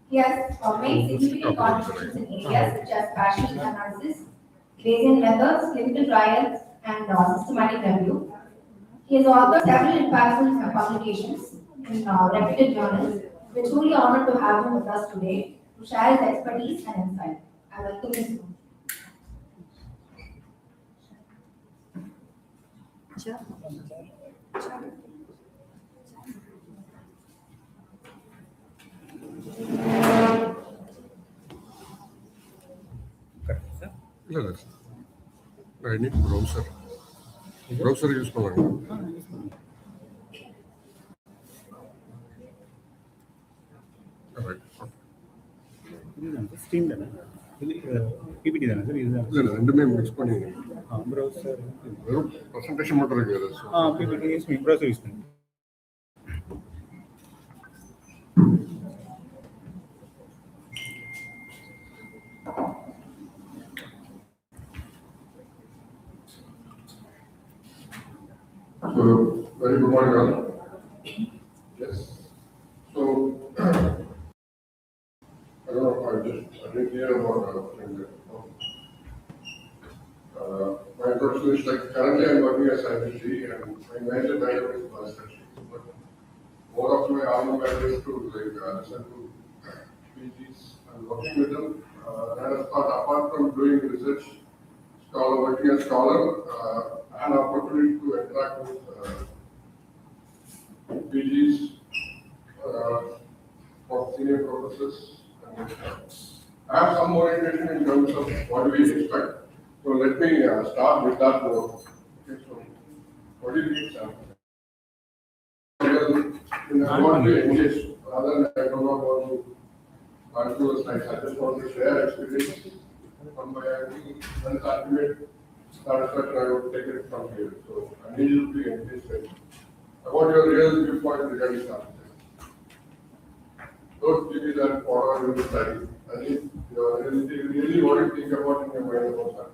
He has made significant contributions in areas such as passion analysis, Bayesian methods, clinical trials, and systematic review. He has authored several impactful publications in reputed journals. We're truly honored to have him with us today to share his expertise and insight. I welcome him. ಇಲ್ಲ ಇಲ್ಲ sir I need browser use ಮಾಡೋಣ steam தானே இது PPT தானே sir இதுதான் இல்லை ரெண்டுமே mix பண்ணி ப்ரௌசர் வெறும் ப்ரெசன்டேஷன் மட்டும் இருக்குது பிபிடி யூஸ் பண்ணி ப்ரௌசர் யூஸ் பண்ணி So, very good morning, all. Yes. So, I don't know if I didn't hear about my introduction is like currently I'm working as IBC and my major background is biostatistics. But more of my alma mater is to like listen to PGs and working with them. And I thought apart from doing research, working as scholar, I had an opportunity to interact with PGs, for senior professors. And, I have some orientation in terms of what we expect. So let me start with that note. Okay, so what do you think, Sam? I want to engage rather than I don't know about to argue the slides. I just want to share experience on my and ultimate satisfaction. I would take it from here. So I need you to be engaged. I want your real viewpoint regarding that. Don't give me that order in the study. I think you really what you think about in your mind about that.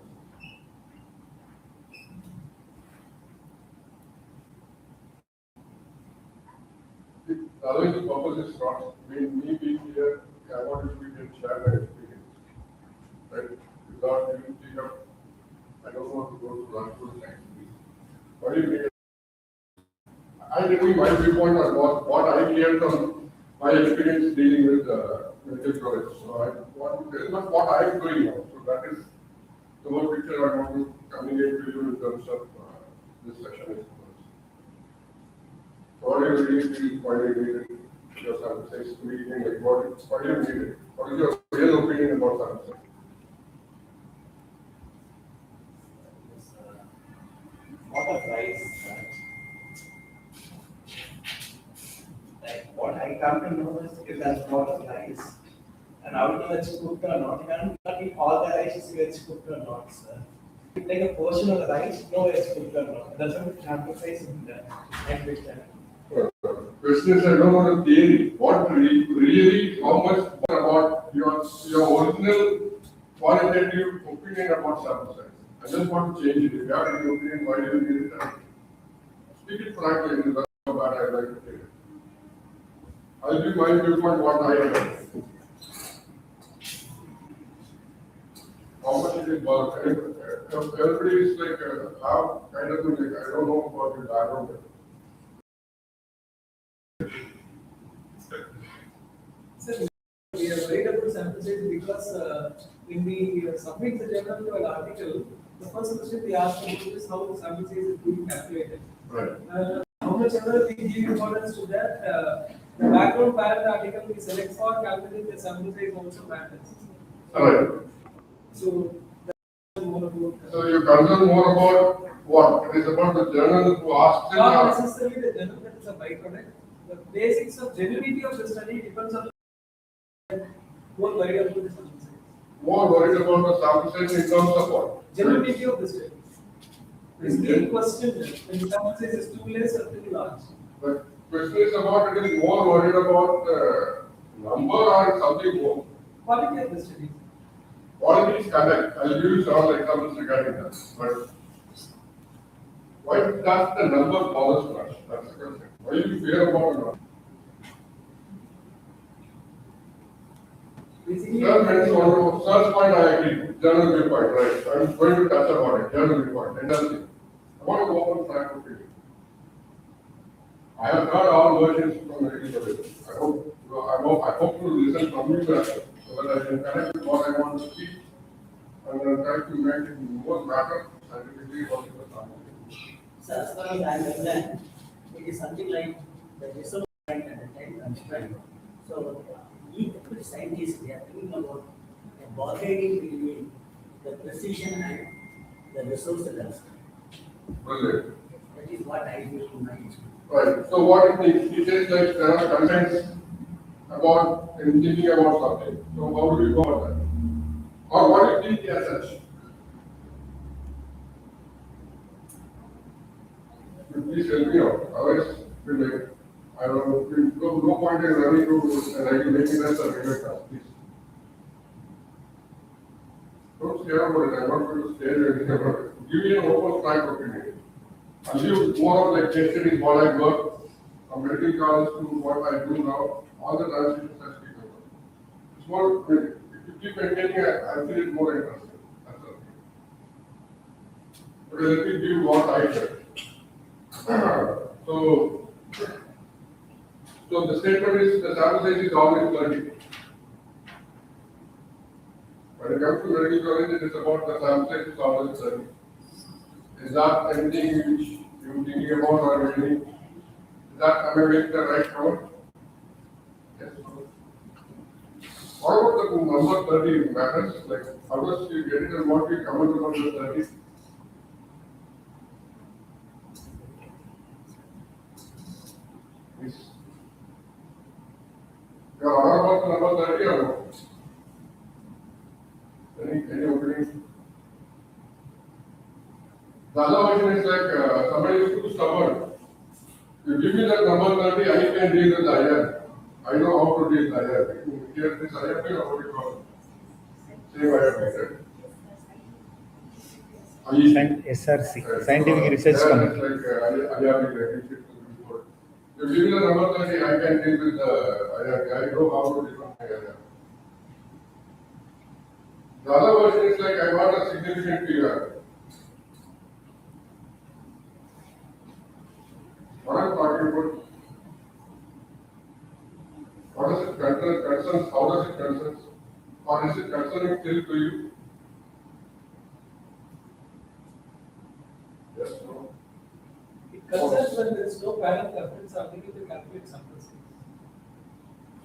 Otherwise, the purpose is not me being here. I want you to share my experience. Right? Without you think of, I don't want to go to run through the science. What do you think? I give you my viewpoint on what I hear from my experience dealing with medical college. So I want to tell you what I am doing now. So that is the whole picture I want to communicate to you in terms of this session. So what do you really feel? Why do you need it? Your sample size meeting, like why do you need it? What is your real opinion about sample size? What a price. Like what I come to know is that what a rice. And how to it's cooked or not. You can't eat all the rice is it's cooked or not, sir. You take a portion of the rice, know it's cooked or not. That's what sample size in the next question. Question is, I don't know the theory. What really, how much about your original qualitative opinion about sample size? I just want to change it. If you have any opinion, why do you need it? Speak it frankly, and that's how bad I like to take it. I'll give my viewpoint what I have. How much it is worth? Everybody is like, how kind of like, I don't know about your background. Sir, we are worried about sample size because when we submit the journal to an article, the first question we ask about is how the sample size is being calculated. Right. How much ever we give importance to that, the background parent article we select for calculating the sample size also matters. Right. So that's more about. So you concern more about what? It is about the journal who asked Not necessarily the journal that is a byproduct. The basics of genuinity of the study depends on more worried about the sample size. More worried about the sample size in terms of what? Genuinity of the study. It's being questioned when the sample size is too less or too large. The question is about it is more worried about number or something more. Quality of the study. Quality is correct. I'll give you several examples regarding that. But why does the number bother so much? That's the question. Why do you fear about a number? Basically. Sir mentioned one search point, I agree, general viewpoint, right, I'm going to touch upon it, general viewpoint, industry. I want to open track of it. I have heard all versions from everybody. I hope to listen from you guys, so that I can connect with what I want to speak, and then try to make it more matter scientifically what is the topic. So as far as I understand, it is something like the resource right at the time constraint. So each scientists, they are thinking about a bargaining between the precision and the resource constraint. Brilliant. That is what I feel in my experience. Right, so what it says like there are constraints about in thinking about something, so how do you go about that? Or what is the as such? Please help me out, otherwise, we'll like, I don't know, no point in running to, like, making us a regular class, please. Don't scare about it, I'm not going to scare you anything about it. Give me an open frank opinion. I'll give more of like case studies, what I work, from medical college to what I do now, all the transitions I speak about. It's more, if you keep maintaining, I feel it more interesting, that's all. Okay, let me give you what I said. So the statement is the sample size is always 30. When it comes to medical college, it is about the sample size is always 30. Is that anything which you thinking about or anything? Is that am I making the right count? Yes. What about the number 30 matters? Like how does you get it and what you comment about the 30? Yes. You are aware about the number 30 or no? Any opinion? The other version is like somebody is too stubborn. You give me that number 30, I can deal with the IR. I know how to deal with the IR. Here this IR thing or what you call it? Same IR method. SRC, Scientific Research Committee. Like IR relationship before. You give me the number 30, I can deal with the IR. I know how to deal with the IR. The other version is like I want a significant figure. What I'm talking about, what does it concerns, how does it concerns, or is it concerning still to you? Yes, no. It concerns when there is no parallel reference ability to calculate sample size.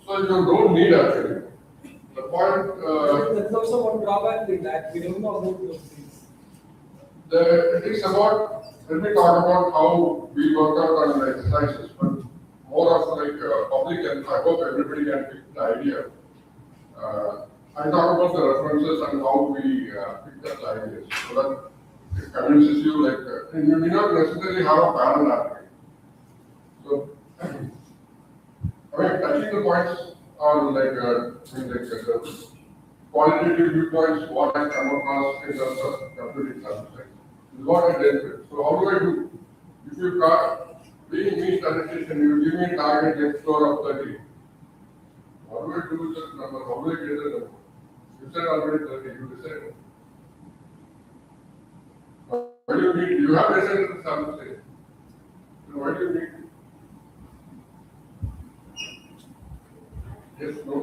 So you don't need actually. The point, There's also one drawback with that, we don't know about those things. it is about, let me talk about how we work out on the exercises, but more of like public, and I hope everybody can pick the idea. I talk about the references and how we pick up the ideas, so that it convinces you like, and you may not necessarily have a parallel argument. So, I mean, touching the points on like qualitative viewpoints, what I come across in terms of computing subject is what I dealt with. So how do I do? If you got being me statistician, you give me a target net score of 30. What do I do with this number? How do I get the number? You said already 30, you decided. Why do you need? You have decided the sample size. So why do you need? Yes, no.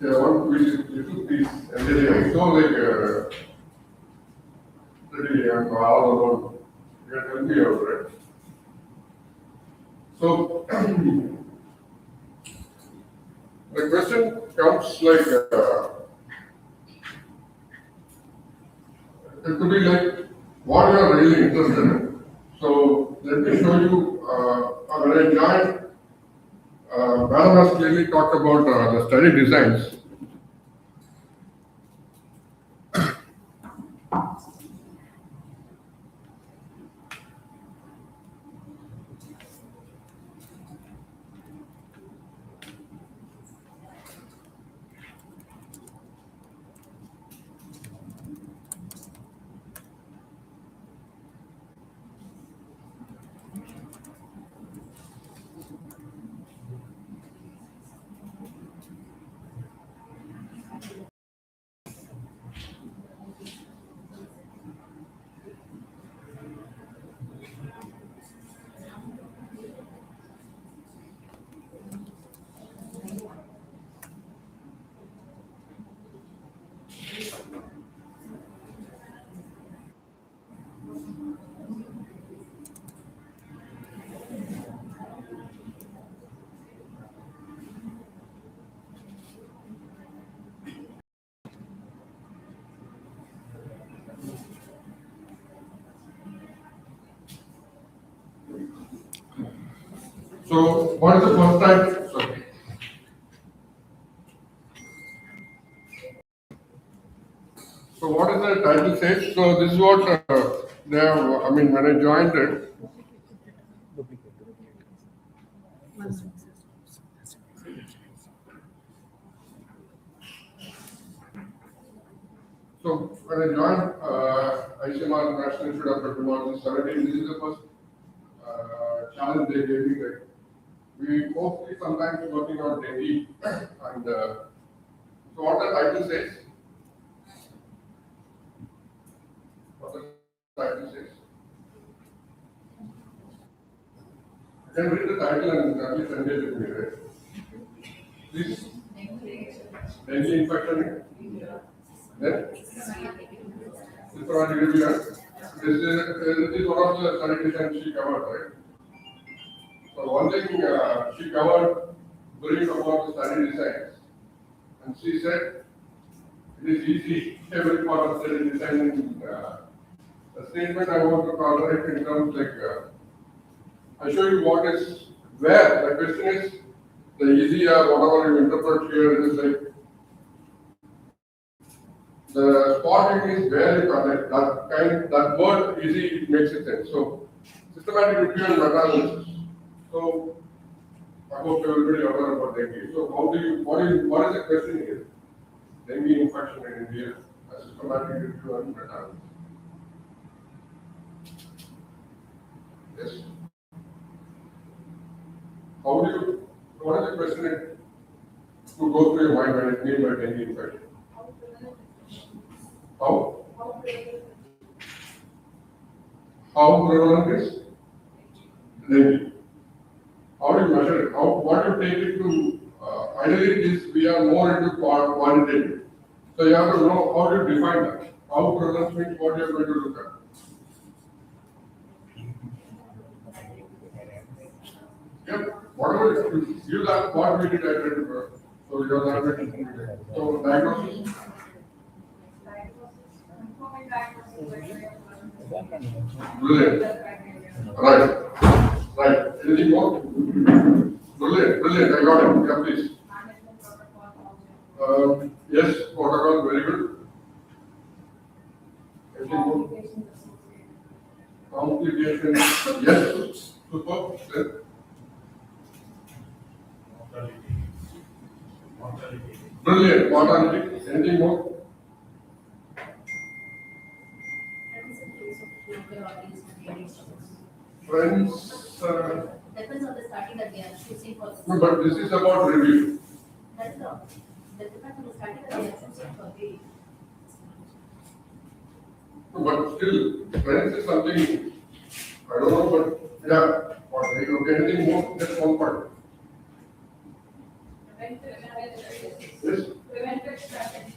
Yeah, one little piece, and then I saw like pretty young, all alone. You can help me out, right? So the question comes like it could be like what you are really interested in. So let me show you. When I joined, Madam has clearly talked about the study designs. So what is the first time? Sorry. So what is the title says? So this is what they have, I mean, when I joined it, so when I joined ICMR National Institute of Technology 17, this is the first challenge they gave me. Like, we mostly sometimes working on dengue and so what the title says? What the title says? You can read the title and at least engage with me, right? Please. Dengue infection. Then systematic review. This is one of the study designs she covered, right? So one thing she covered brief about the study designs, and she said it is easy every part of study design. A statement I want to correlate in terms like I show you what is where. The question is the easy or whatever you interpret here is like the spotting is where you connect that word easy, it makes it sense. So systematic review and meta-analysis. So I hope everybody aware about dengue. So what is the question here? Dengue infection in India, a systematic review and meta-analysis. Yes. How do you, what is the question to go through your mind when it means by dengue infection? How? How prevalent is dengue? How do you measure it? What do you take it to? Ideally, it is we are more into quantitative. So you have to know how to define that. How prevalence means what you are going to look at. Yep. Whatever you that what we did identify. So you are not so diagnosis. Brilliant. Right. Right. Anything more? Brilliant. Brilliant. I got it. Yeah, please. Yes, protocol, very good. Anything more? Complications. Yes. Super. Then. Brilliant. Mortality. Anything more? Friends. Depends on the study that they are choosing for. No, but this is about review. That is all. That depends on the study that they are choosing for the. No, but still, friends is something, I don't know, but yeah, okay, anything more? Just one part. Yes? Preventive strategies.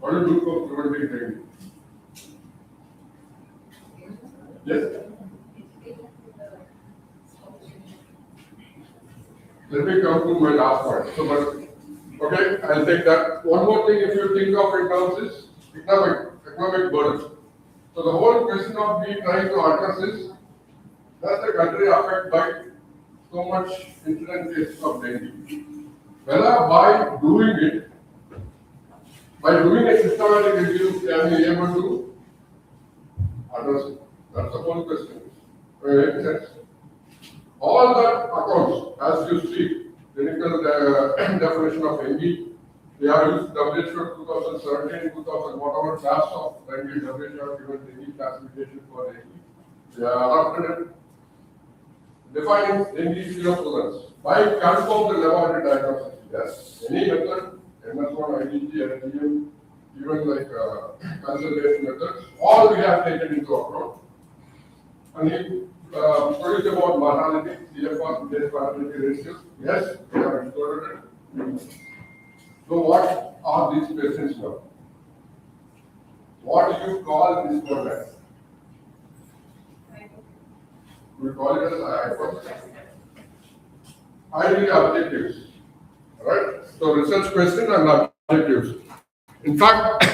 What do you do for preventing dengue? Yes? Let me come to my last point. So, but, okay, I'll take that. One more thing, if you think of in terms is economic burden. So the whole question of me trying to address is, does the country affected by so much incident cases of dengue? Whether by doing a systematic review, can we able to address it? That's the whole question. Makes sense? All that accounts, as you see, clinical definition of dengue, they are used WHO 2017, 2000, whatever class of dengue, WHO have given dengue classification for dengue. They are adopted it, defining dengue seroprevalence by confirmed laboratory diagnosis. Yes, any method, MS1, IgG, LGM, even like cancer-based methods, all we have taken into account. And he produced about mortality, CFR, base mortality ratios. Yes, we have included it. So what are these patients now? What do you call this program? We call it as hypothesis. Ideally objectives. Right? So research question and objectives. In fact,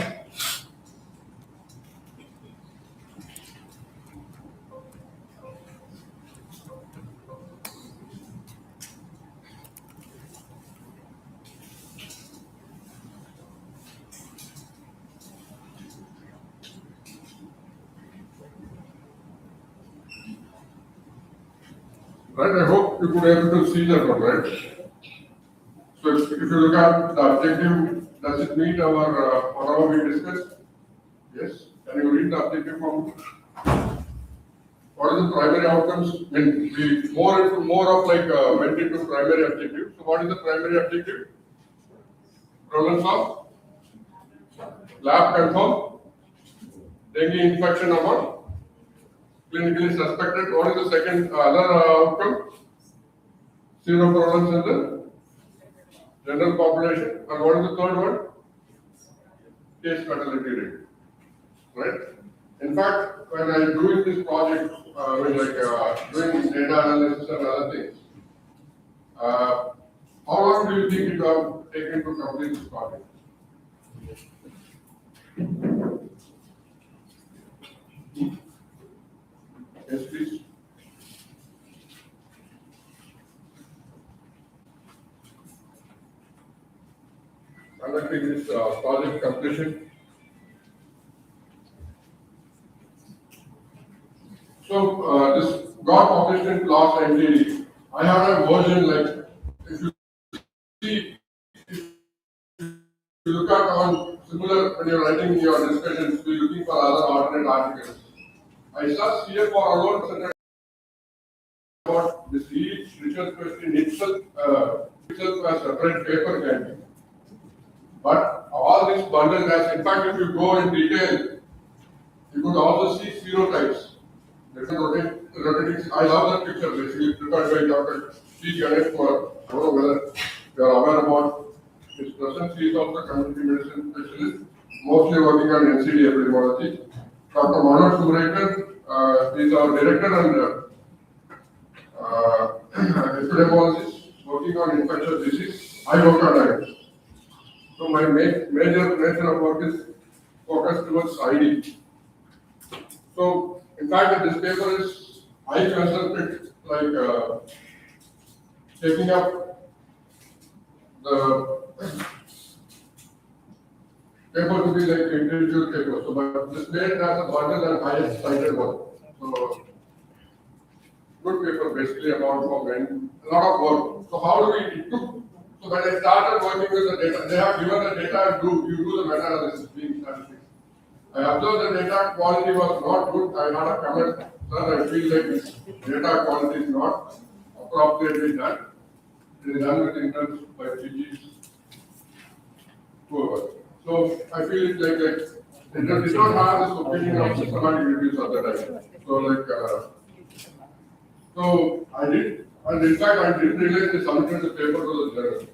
Right, I hope you could able to see that one, right? So if you look at the objective, does it meet our, whatever we discussed? Yes, can you read the objective form? What is the primary outcomes? I mean, we more of like went into primary objective. So what is the primary objective? Prevalence of lab confirmed dengue infection among clinically suspected. What is the second other outcome? Zero prevalence in the general population. And what is the third one? Case fatality rate. Right? In fact, when I doing this project, doing data analysis and other things, how long do you think it will take to complete this project? Yes, please. Conducting this project completion. So this got published in last NTD. I have a version like if you see, if you look at on similar when you're writing your discussions, you're looking for other alternate articles. I searched here for alone about this each research question itself as separate paper can be. But all this bundle has, in fact, if you go in detail, you could also see serotypes. Different rotating. I love that picture, basically prepared by Dr. C. Ganesh Kumar. I don't know whether you are aware about his presence. He is also community medicine specialist, mostly working on NCD epidemiology. Dr. Manoj Sumrekar is our director and epidemiologist working on infectious disease. I work on it. So my major nature of work is focused towards ID. So in fact, this paper is, I consider it like taking up the paper to be like individual paper. So, but this made as a bundle and highest cited one. So, good paper basically about when a lot of work. So, how do we do? So, when I started working with the data, they have given the data and you do the meta analysis being statistics. I observed the data quality was not good. I had a comment, sir, I feel like this data quality is not appropriately done. It is done with interns by GGs, whoever. So I feel it like it did not have this opinion of systematic reviews at the time. So I did, and in fact I didn't realize they submitted the paper to the journal.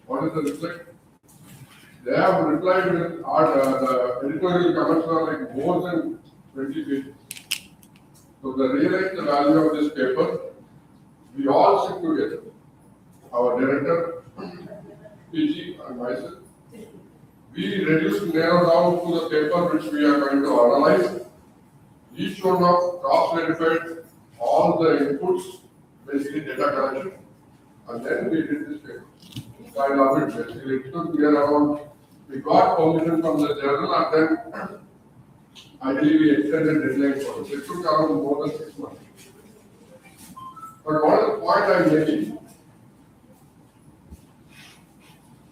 What is the reply? They have replied with the editorial comments are like more than 20 pages. So they realized the value of this paper. We all sit together, our director, PG and myself. We reduced, narrow down to the paper which we are going to analyze. Each one of cross-verified all the inputs, basically data collection, and then we did this paper. So I love it basically. It took me around, we got permission from the journal and then ideally we extended deadline for it. It took around more than 6 months. But what is the point I'm making?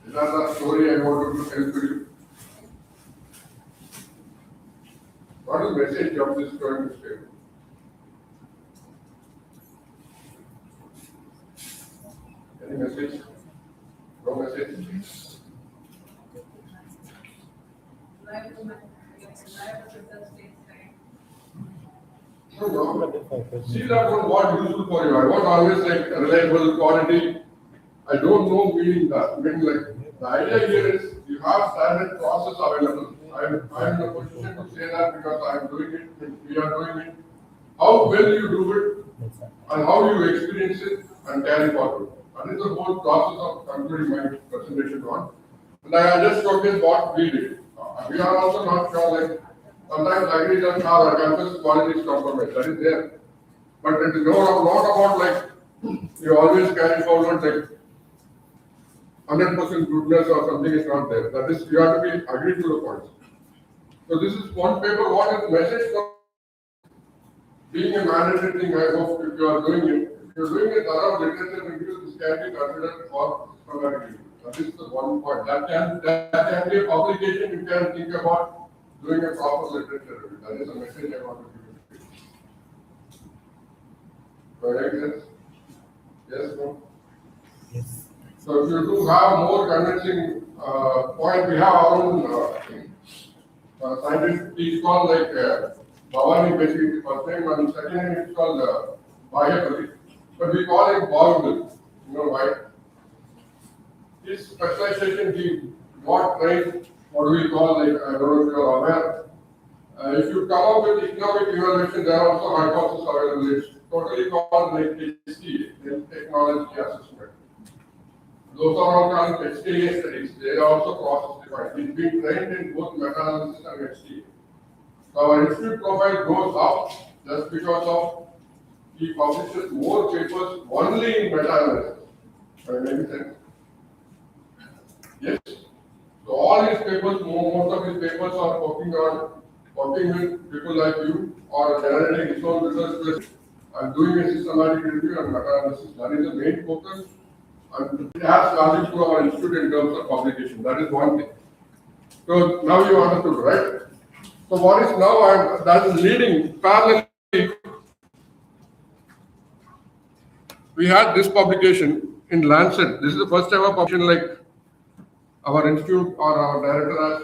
Is that the story I wanted to tell to you? What is the message of this going to say? Any message? No message? No. See that one, what useful for you. I want always like reliable quality. I don't know meaning that. Meaning like the idea here is you have standard process available. I'm in a position to say that because I'm doing it, we are doing it. How well you do it and how you experience it and carry forward. That is the whole process of concluding my presentation on. And I just showcase what we did. We are also not sure like sometimes agriculture or campus quality is compromised. That is there. But it is not about like you always carry forward like 100% goodness or something is not there. That is, you have to be agreed to the points. So this is one paper. What is the message from being a mandatory thing? I hope if you are doing it, you're doing a thorough literature review, this can be considered for systematic review. That is the one point. That can be a publication you can think about doing a proper literature review. That is a message I want to give you. Correct? Yes, no? Yes. So if you do have more convincing point, we have our own scientific piece called like Bhavani basically first name and second name is called Bhayapati. But we call him Bhavani. You know why? His specialization, he got trained, what do we call like, I don't know if you are aware. If you come up with economic evaluation, there are also hypotheses available. It's totally called like HT, Health Technology Assessment. Those are all called HTA studies. They are also process defined. He's been trained in both meta-analysis and HTA. So our institute profile goes up just because of he publishes more papers only in meta-analysis. Does that make sense? Yes. So all his papers, most of his papers are working with people like you or generating his own research and doing a systematic review and meta-analysis. That is the main focus. And it has value to our institute in terms of publication. That is one thing. So now you understood, right? So what is now that is leading parallelly. We had this publication in Lancet. This is the first ever publication like our institute or our director has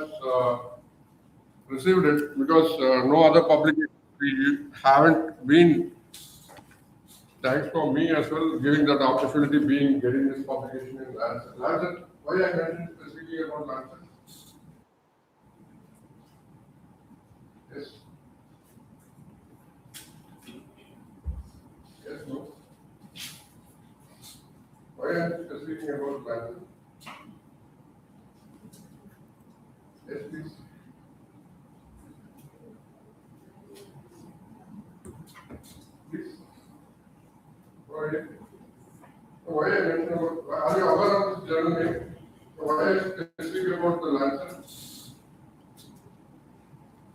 received it because no other publication we haven't been. Thanks for me as well, giving that opportunity, getting this publication in Lancet. Lancet, why I mentioned specifically about Lancet? Yes. Yes, no. Why I am speaking about Lancet? Yes, please. Please. Why I mentioned about, are you aware of this journal name? Why I speak about the Lancet?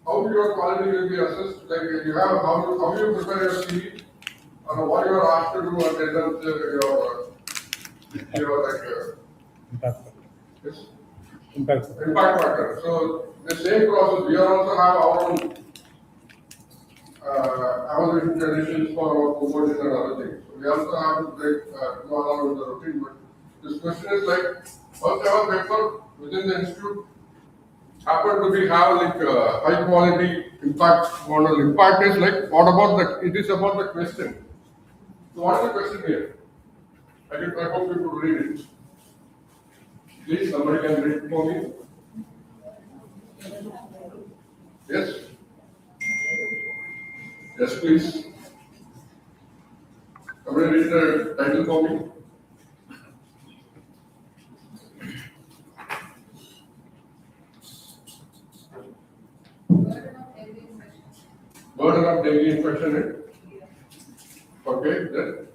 How your quality will be assessed? Like you have how you prepare your CV, or what you are asked to do, and then your Impact. yes, Impact. impact factor. So the same process. We also have our own evaluation conditions for our promotion and other things. So we also have to go along with the routine. But this question is like first ever paper within the institute happen to be have like high quality impact model. Impact is like what about the? It is about the question. So what is the question here? I hope you could read it. Please, somebody can read it for me. Yes. Yes, please. Somebody read the title for me. Burden of dengue infection. Okay, then.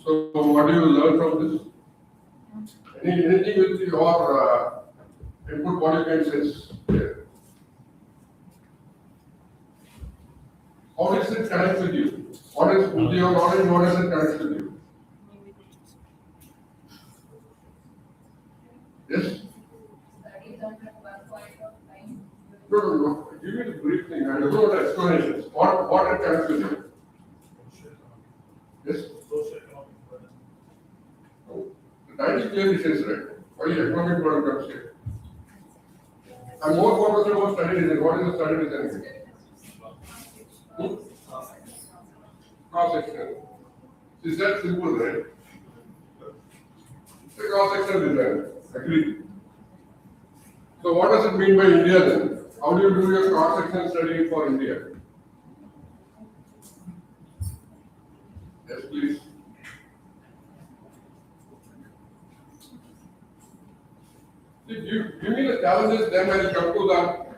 So, what do you learn from this? Anything with your input, what you can say? Yeah. How does it connect with you? What is with your knowledge? What does it connect with you? Yes. No. Give me the brief thing. I don't know the explanations. What it connects with you? Yes. The title clearly says right. Why economic burden comes here? I'm more focused about study design. What is the study design? Cross-section. Is that simple, right? The cross-section design. Agree. So what does it mean by India then? How do you do your cross-section study for India? Yes, please. Give me the challenges, then I will come to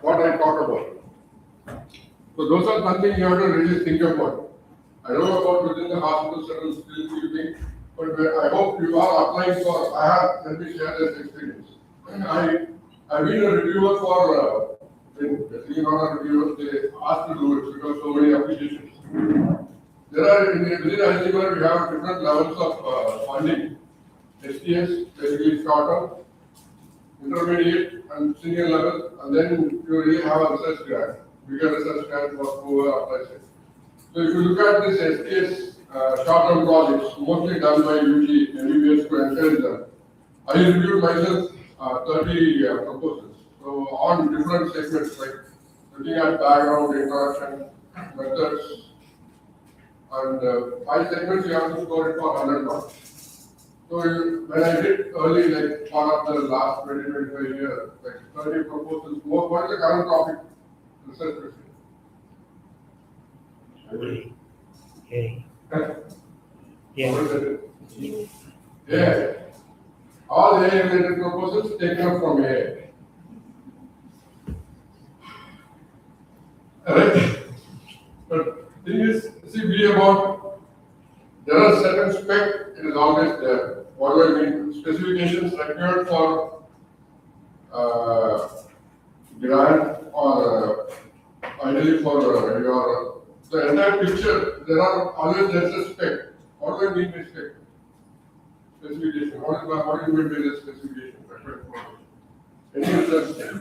what I talk about. So those are something you have to really think about. I don't know about within the hospital settings, still you think, but I hope you are applying let me share this experience. I've been a reviewer for Basically not a review, they ask to do it because so many applications. There are, within algebra, we have different levels of funding. STS, basically short-term, intermediate and senior level, and then you really have a research grant, bigger research grant for whoever applies it. So if you look at this STS short-term projects, mostly done by UG, MBBS to encourage them. I reviewed myself 30 proposals. So on different segments like looking at background, introduction, methods, and 5 segments you have to score it for 100 marks. So when I did early, like part of the last 20-25 years, like 30 proposals, what is the current topic? Research question. A. What A. is it? Yeah. All A related proposals taken up from A. Right? But thing is, see, we about, there are certain spec, it is always there. What do I mean? Specifications required for grant or ideally for your, the entire picture, there are always there's a spec. What do I mean by spec? Specification. What do you mean by the specification? Required for any research spec.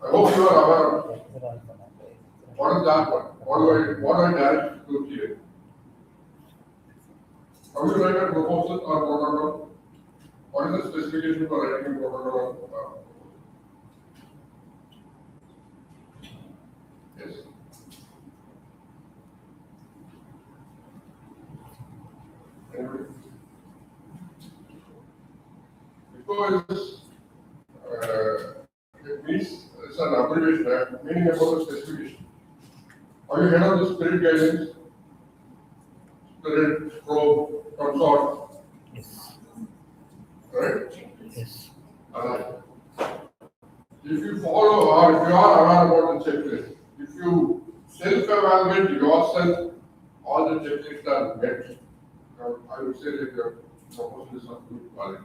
I hope you are aware of it. What is that one? What do I direct to here? How do you write a proposal or protocol? What is the specification for writing a protocol? Yes. Anyway. Because it means it's an abbreviation, meaning about the specification. Are you heard of the spirit guidance? Spirit, probe, consort, Yes. right? Yes. If you follow or if you are aware about the checklist, if you self-evaluate yourself, all the checklists are met. I would say that your proposal is of good quality.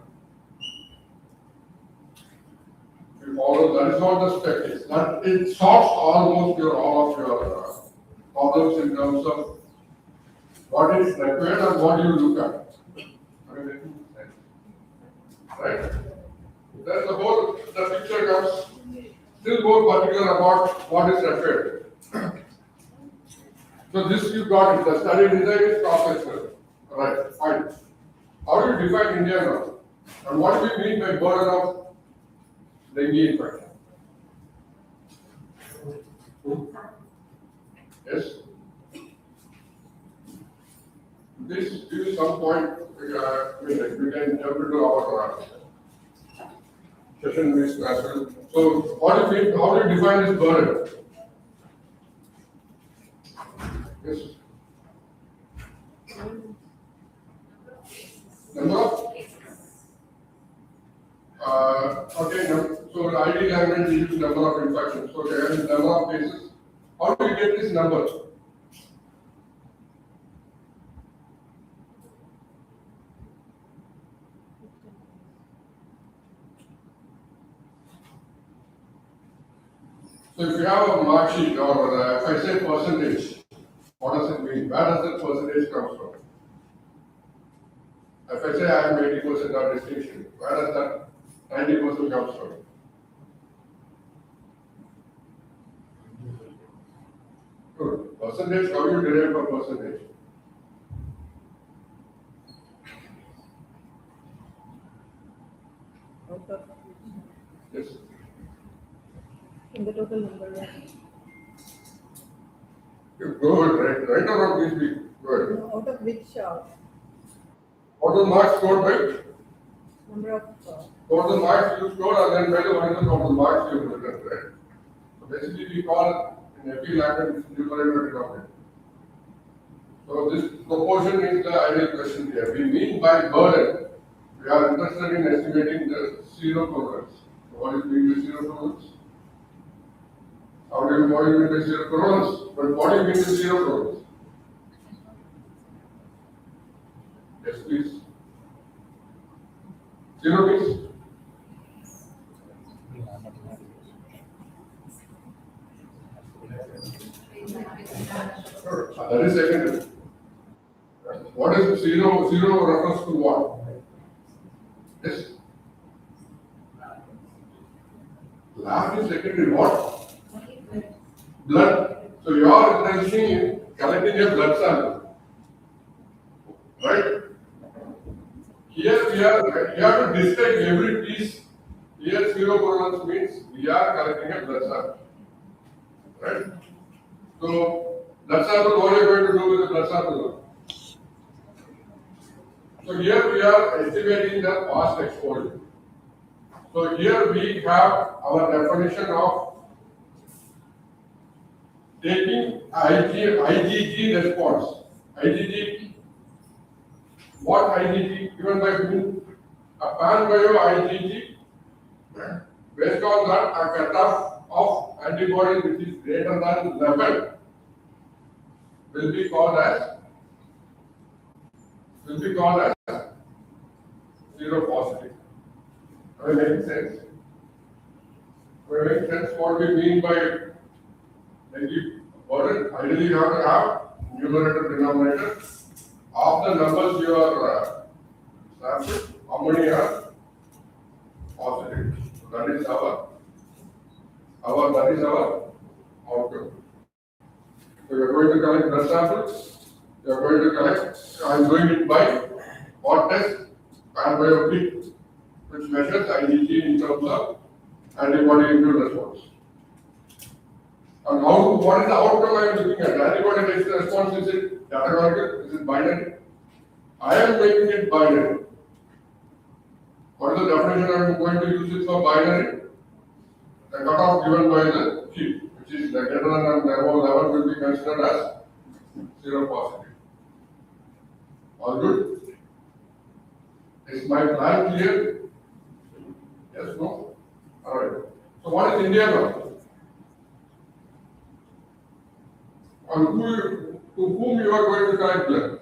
If you follow, that is not the checklist. That it sorts almost all of your problems in terms of what is required and what you look at. I mean, right? Then the picture comes still more particular about what is required. So this you got it. The study design is professional. Right, fine. How do you define India now? And what do we mean by burden of dengue infection? Yes? This gives some point, we can jump into our session as well. So what do you mean, how do you define this burden? Yes? Number of? Okay, so the ideal language is number of infections. So there is number of cases. How do you get this number? So if you have a mark sheet or if I say percentage, what does it mean? Where does that percentage come from? If I say I am 80% of distinction, where does that 90% comes from? Good. Percentage, how do you derive a percentage? Out of Yes. in the total number. You go ahead, right or wrong, please be go ahead. Out of which Total marks scored by number of total marks you scored and then by the what is the total marks you have written, right? So basically we call in every language numerical denominator. So this proportion is the ideal question here. We mean by burden, we are interested in estimating the zero tolerance. So what is mean by zero tolerance? What do you mean by zero tolerance? But what do you mean by zero tolerance? Yes, please. Zero means That is secondary. What is zero? Zero refers to what? Yes. Lab is secondary. What? Blood. So you are interested in collecting a blood sample, right? Here we are. You have to distinct every piece. Here zero tolerance means we are collecting a blood sample, right? So blood sample. What are you going to do with the blood sample? So here we are estimating the past exposure. So here we have our definition of taking IgG response. IgG, what IgG given by whom? A pan-bio IgG. Based on that, a cutoff of antibody which is greater than 11 will be called as zero positive. Am I making sense? Am I making sense what we mean by negative burden? Ideally, you have to have numerator, denominator. Of the numbers you are sampled, how many are positive? So that is our outcome. So you are going to collect blood samples. You are going to collect. I am doing it by what test? Pan-bio kit, which measures IgG in terms of antibody immune response. And what is the outcome I am looking at? Antibody response, is it categorical? Is it binary? I am making it binary. What is the definition I am going to use it for binary? The cutoff given by the kit, which is greater than above 11 will be considered as zero positive. All good? Is my plan clear? Yes, no? Alright. So what is India now? And to whom you are going to collect blood?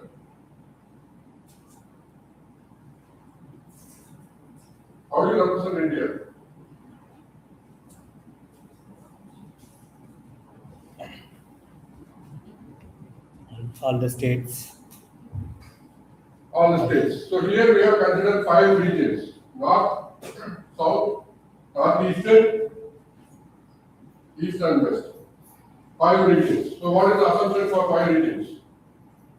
How do you represent India? All the states. All the states. So here we have considered 5 regions: north, south, northeastern, east and west. 5 regions. So what is the assumption for 5 regions?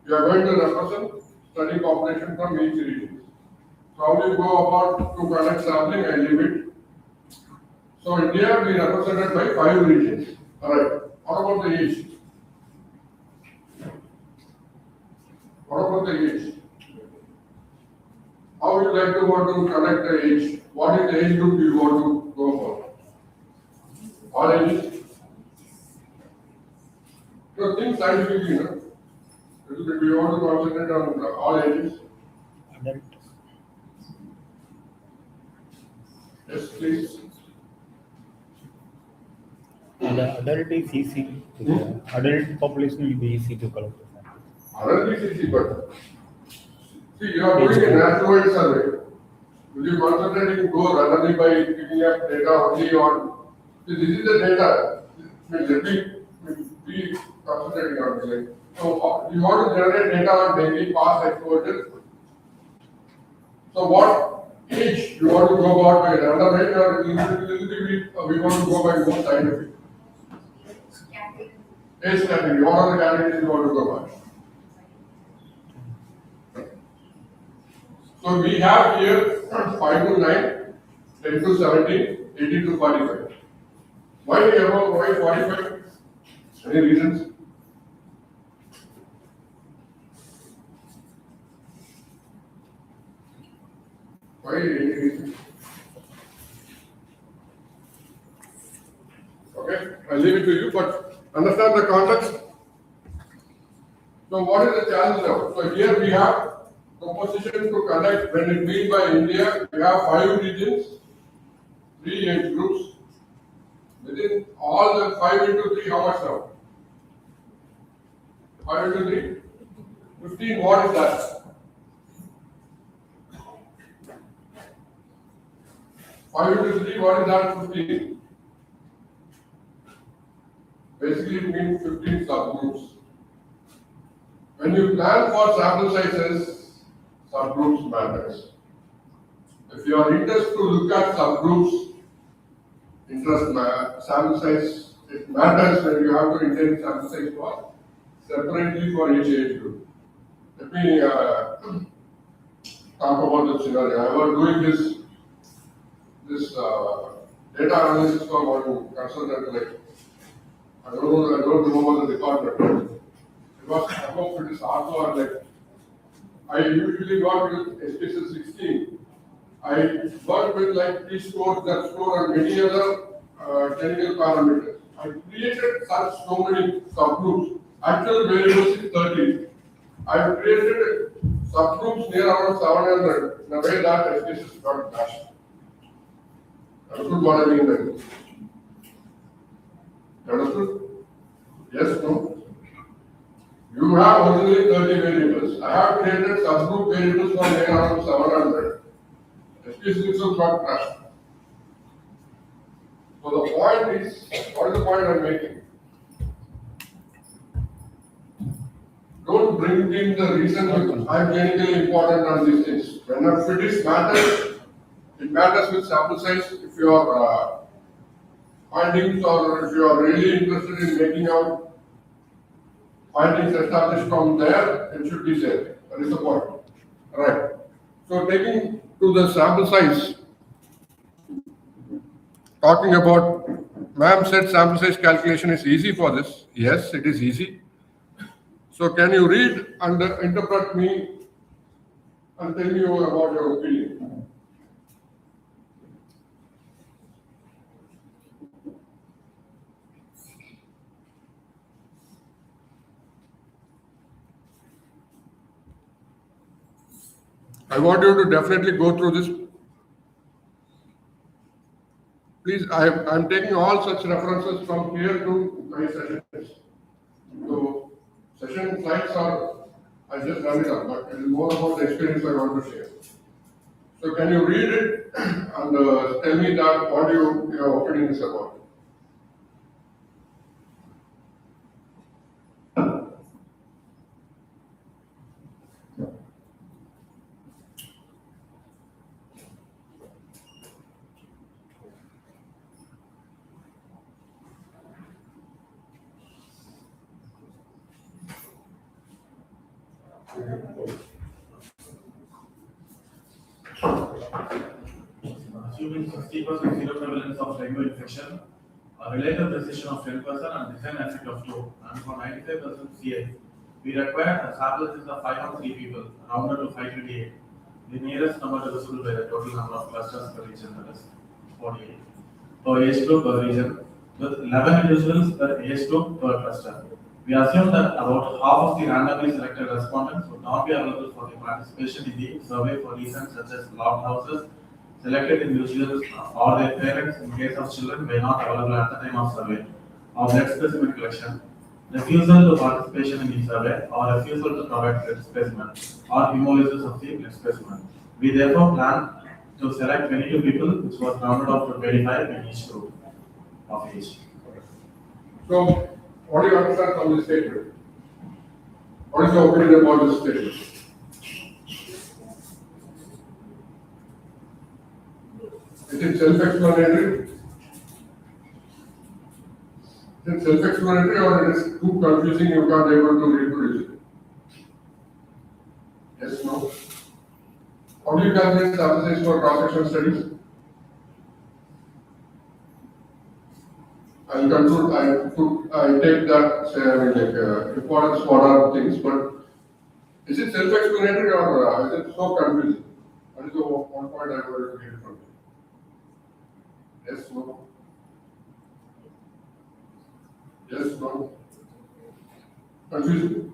You are going to represent study population from each region. So how do you go about to collect sampling and leave it? So India we represented by 5 regions. Alright. What about the east? What about the age? How would you like to want to collect the age? What is the age group you want to go for? All ages? So think scientifically, no? We want to concentrate on all ages. Adult. Yes, please. And the adult is easy. Adult population will be easy to collect. Adult is easy, but see, you are doing a nationwide survey. Will you concentrate in go randomly by picking up data only on? See, this is the data. Let me be concentrating on it. So you want to generate data on daily past exposure. So what age you want to go about by random age, or we want to go by more scientific? Age category. What are the categories you want to go by? So we have here 5 to 9, 10 to 17, 18 to 45. Why above? Why 45? Any reasons? Why any reasons? Okay, I'll leave it to you, but understand the context. So what is the challenge now? So here we have composition to connect. When it means by India, we have 5 regions, 3 age groups. Within all the 5 into 3, how much now? 5 into 3? 15, what is that? 5 into 3, what is that? 15. Basically, it means 15 subgroups. When you plan for sample sizes, subgroups matters. If you are interested to look at subgroups, sample size, it matters when you have to intake sample size for separately for each age group. Let me talk about the scenario. I was doing this data analysis for one consultant. Like I don't remember the department. It was about it is also like I usually work with SPSS 16. I work with like T-score, that score, and many other technical parameters. I created so many subgroups. Actual variables is 30. I created subgroups near around 700 in a way that SPSS got dashed. Understood what I mean by this? Understood? Yes, no? You have originally 30 variables. I have created subgroup variables from near around 700. SPSS itself got crashed. So the point is, what is the point I'm making? Don't bring in the reason which are clinically important on these things. When a fit matters, it matters with sample size. If your findings or if you are really interested in making out findings established from there, it should be there. That is the point. Right. So taking to the sample size, talking about, ma'am said sample size calculation is easy for this. Yes, it is easy. So can you read and interpret me and tell me about your opinion? I want you to definitely go through this. Please, I'm taking all such references from here to my sessions. So, session slides are, I just done it up, but it is more about the experience I want to share. So, can you read it and tell me that what your opinion is about? Assuming 60% zero prevalence of dengue infection, a relative precision of 10% and design effect of 2, and for 95% CA, we require a sample size of 503 people, rounded to 528. The nearest number divisible by the total number of clusters per region, that is 48. Per age group per region, with 11 individuals per age group per cluster. We assume that about half of the randomly selected respondents would not be available for the participation in the survey for reasons such as locked houses, selected individuals or their parents in case of children were not available at the time of survey, or blood specimen collection, refusal to participation in the survey, or refusal to provide blood specimen, or hemolysis of the blood specimen. We therefore plan to select 22 people, which was rounded off to 25 in each group of age. So, what do you understand from this statement? What is your opinion about this statement? Is it self-explanatory? Is it self-explanatory or it is too confusing you can't able to reproduce it? Yes, no? How do you calculate sample size for cross-section studies? I'll conclude, I take that, say, I mean, like, importance for other things, but is it self-explanatory or is it so confusing? That is the one point I wanted to get from you. Yes, no? Yes, no? Confusing?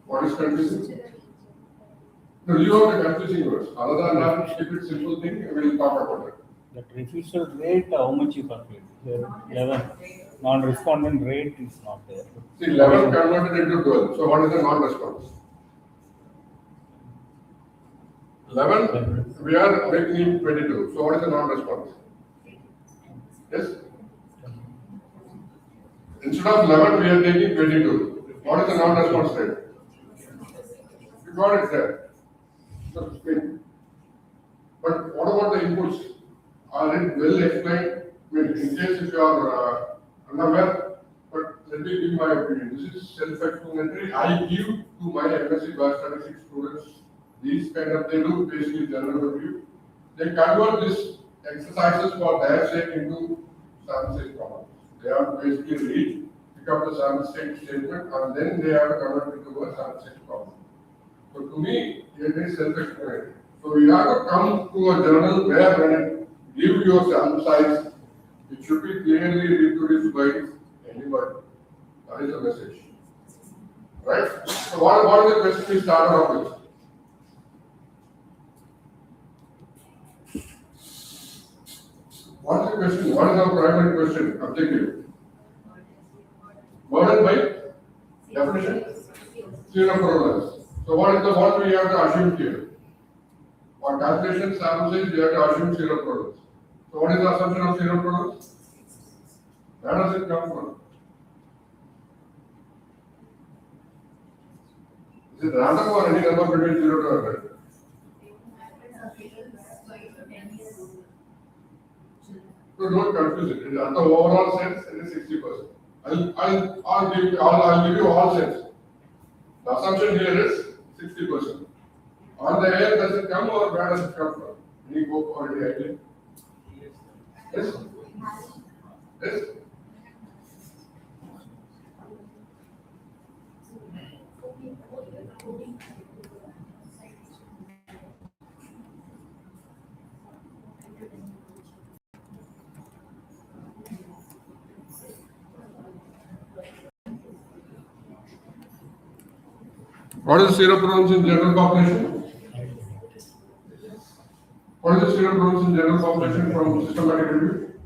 What is confusing? No, you have the confusing words. Other than that, keep it simple thing, we'll talk about it. That refusal rate, how much you calculate? Here, 11. Non-respondent rate is not there. See, 11 converted into 12. So what is the non-response? 11, we are making it 22. So what is the non-response? Yes? Instead of 11, we are taking 22. What is the non-response rate? You got it there. So, but what about the inputs? Are it well explained? I mean, in case if you are unaware, but let me give my opinion. This is self-explanatory. I give to my MSc Biostatistics students these kind of, they do basically general review. They convert this exercises for their sake into sample size problems. They have to basically read, pick up the sample size statement, and then they have to convert it into a sample size problem. So to me, it is self-explanatory. So you have to come to a journal where when you give your sample size, it should be clearly reproduced by anybody. That is the message. Right? So what is the question we started off with? What is the question? What is our primary question? Objective. Burden by definition? Zero prevalence. So what is the one we have to assume here? For calculation sample size, we have to assume zero prevalence. So what is the assumption of zero prevalence? Where does it come from? Is it random or any number between 0 to 100? So don't confuse it. At the overall sense, it is 60%. I'll give you all sense. The assumption here is 60%. On the air does it come or where does it come from? Any book or any idea? Yes? Yes? What is zero prevalence in general population? What is the zero prevalence in general population from systematic review?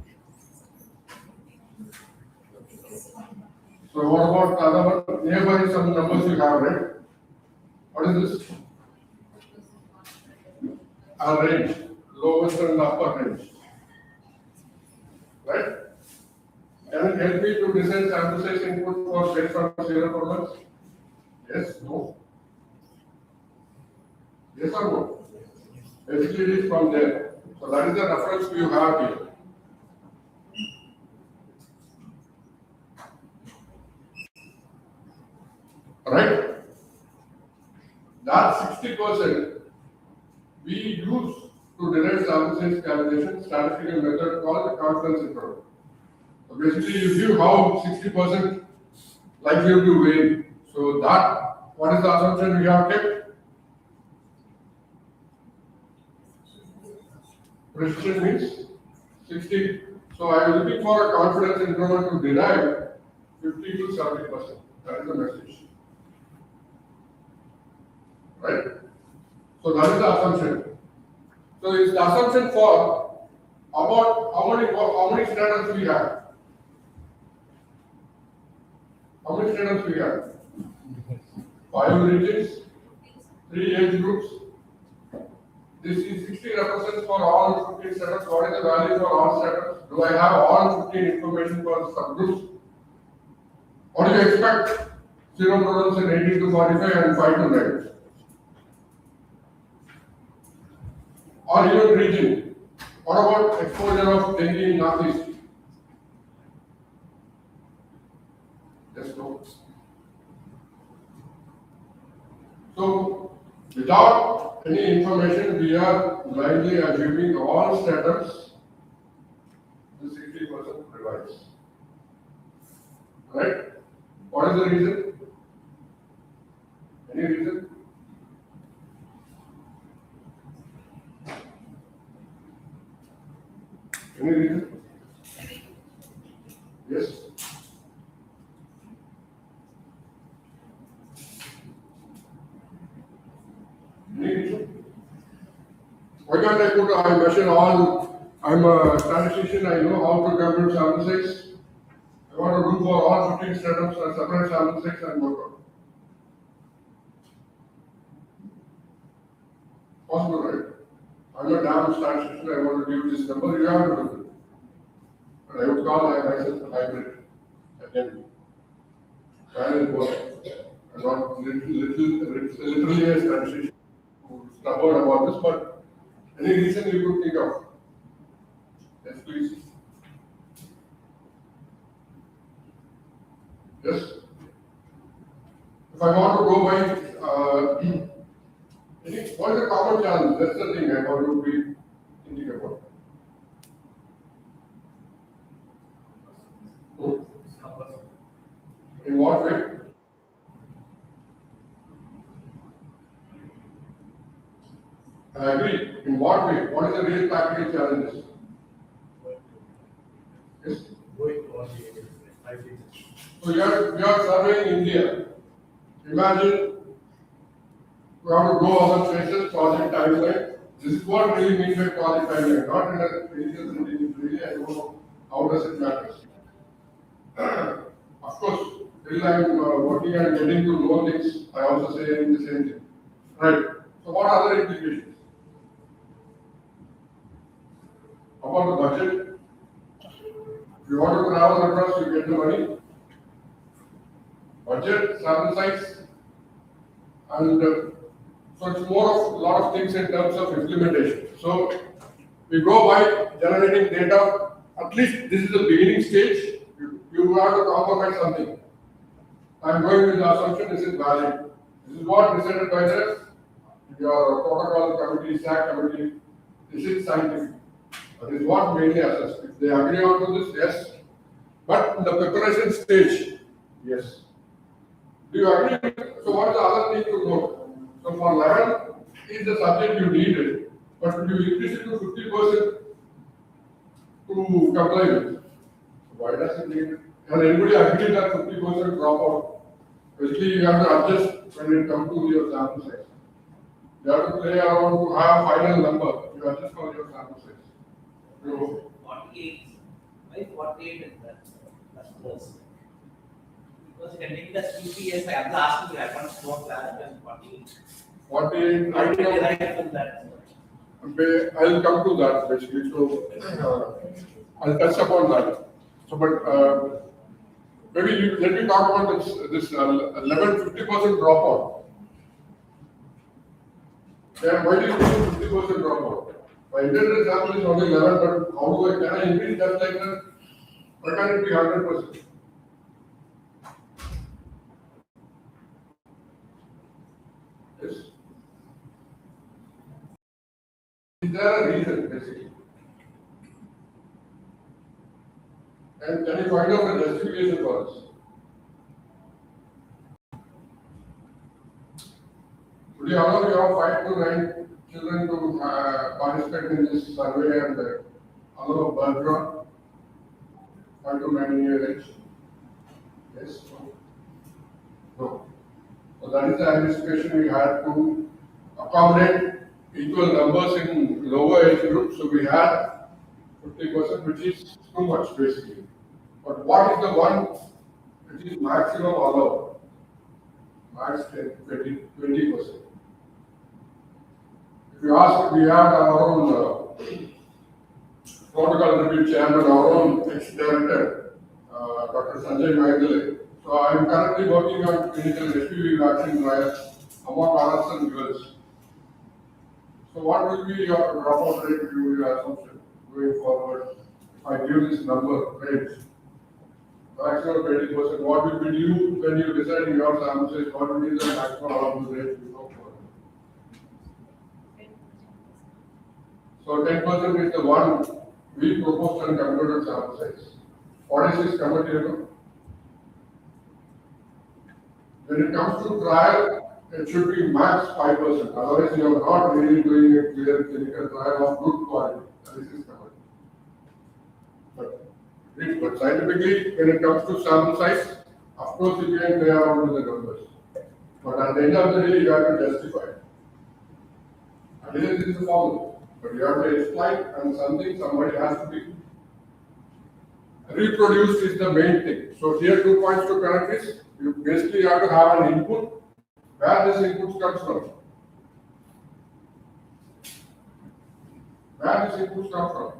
So what about the other one? Nearby some numbers you have, right? What is this? A range, lowest and upper range. Right? Can it help me to design sample size input for based on zero prevalence? Yes, no. Yes or no? Basically it is from there. So that is the reference you have here. Right? That 60% we use to derive sample size calculation statistical method called the confidence interval. So basically you give how 60% likely to vary. So that, what is the assumption we have kept? Precision means 60. So I am looking for a confidence interval to derive 50 to 70%. That is the message. Right? So that is the assumption. So it's the assumption for about how many standards we have. How many standards we have? 5 regions, 3 age groups. This is 60 represents for all 15 standards. What is the value for all standards? Do I have all 15 information for subgroups? What do you expect? Zero prevalence in 18 to 45 and 5 to 9. Or even region. What about exposure of dengue in northeast? Yes, no. So, without any information, we are blindly assuming all standards the 60% revise. Right? What is the reason? Any reason? Any reason? Yes? Any reason? Why can't I measure all, I'm a statistician, I know how to compute sample size. I want to do for all 15 setups and separate sample size and work out. Possible, right? I'm a damn statistician, I want to give this number, you have to do it. But I would call myself a hybrid. Again. manage both, and not literally a statistician who's stubborn about this, but any reason you could think of? Yes, please. Yes. If I want to go by, what is the common challenge? That's the thing I want to be thinking about. Hmm? In what way? I agree. In what way? What is the real practical challenges? Yes. So you are surveying India. Imagine we have to go other places, project timeline. This is what really means by project timeline, not in a religious setting. Really, I don't know how does it matter. Of course, till I'm working and getting to know things, I also say the same thing. Right. So what are other implications? About the budget? If you want to travel across, you get the money. Budget, sample size, and so it's more of a lot of things in terms of implementation. So we go by generating data. At least this is the beginning stage. You have to compromise something. I'm going with the assumption this is valid. This is what decided by your protocol committee, SAC committee. This is scientific. That is what mainly assessed. If they agree on to this, yes. But in the preparation stage, yes. Do you agree? So what is the other thing to note? So for 11 is the subject you needed, but you increase it to 50% to comply with. Why does it need? Has anybody agreed that 50% drop out? Basically, you have to adjust when it comes to your sample size. You have to play around to have final number. You adjust for your sample size. You know, 48. Why 48 is that? That's close. Because you can take the QPS, I'm asking you, I want more clarity on 48. 48, How I do you know. derive from that? I'll come to that basically. So I'll touch upon that. So, but maybe let me talk about this 11 50% dropout. Yeah, why do you do 50% dropout? My intended sample is only 11, but how do can I increase that like that? Why can't it be 100%? Yes. Is there a reason basically? And can you find out the justification for this? Would you allow your 5 to 9 children to participate in this survey and allow blood draw? 5 to 9 years age? Yes? No. So that is the anticipation we had to accommodate equal numbers in lower age groups. So we had 50%, which is too much basically. But what is the one which is maximum allowed? Max 20%. If you ask, we had our own protocol review chairman, our own ex-director, Dr. Sanjay Mahendale. So I am currently working on clinical HPV vaccine trials among adults and girls. So what will be your dropout rate if you your assumption going forward? If I give this number range, maximum 20%, what will be you when you decide your sample size, what will be the maximum allowable rate you go for? So 10% is the one we proposed and computed sample size. What is this computed? When it comes to trial, it should be max 5%. Otherwise, you are not really doing a clear clinical trial of good quality. This is covered. But scientifically, when it comes to sample size, of course, you can play around with the numbers. But at the end of the day, you have to justify. This is the formula. But you have to explain, and somebody has to be reproduced is the main thing. So here 2 points to connect is, you basically have to have an input, where this input comes from. Where this input comes from.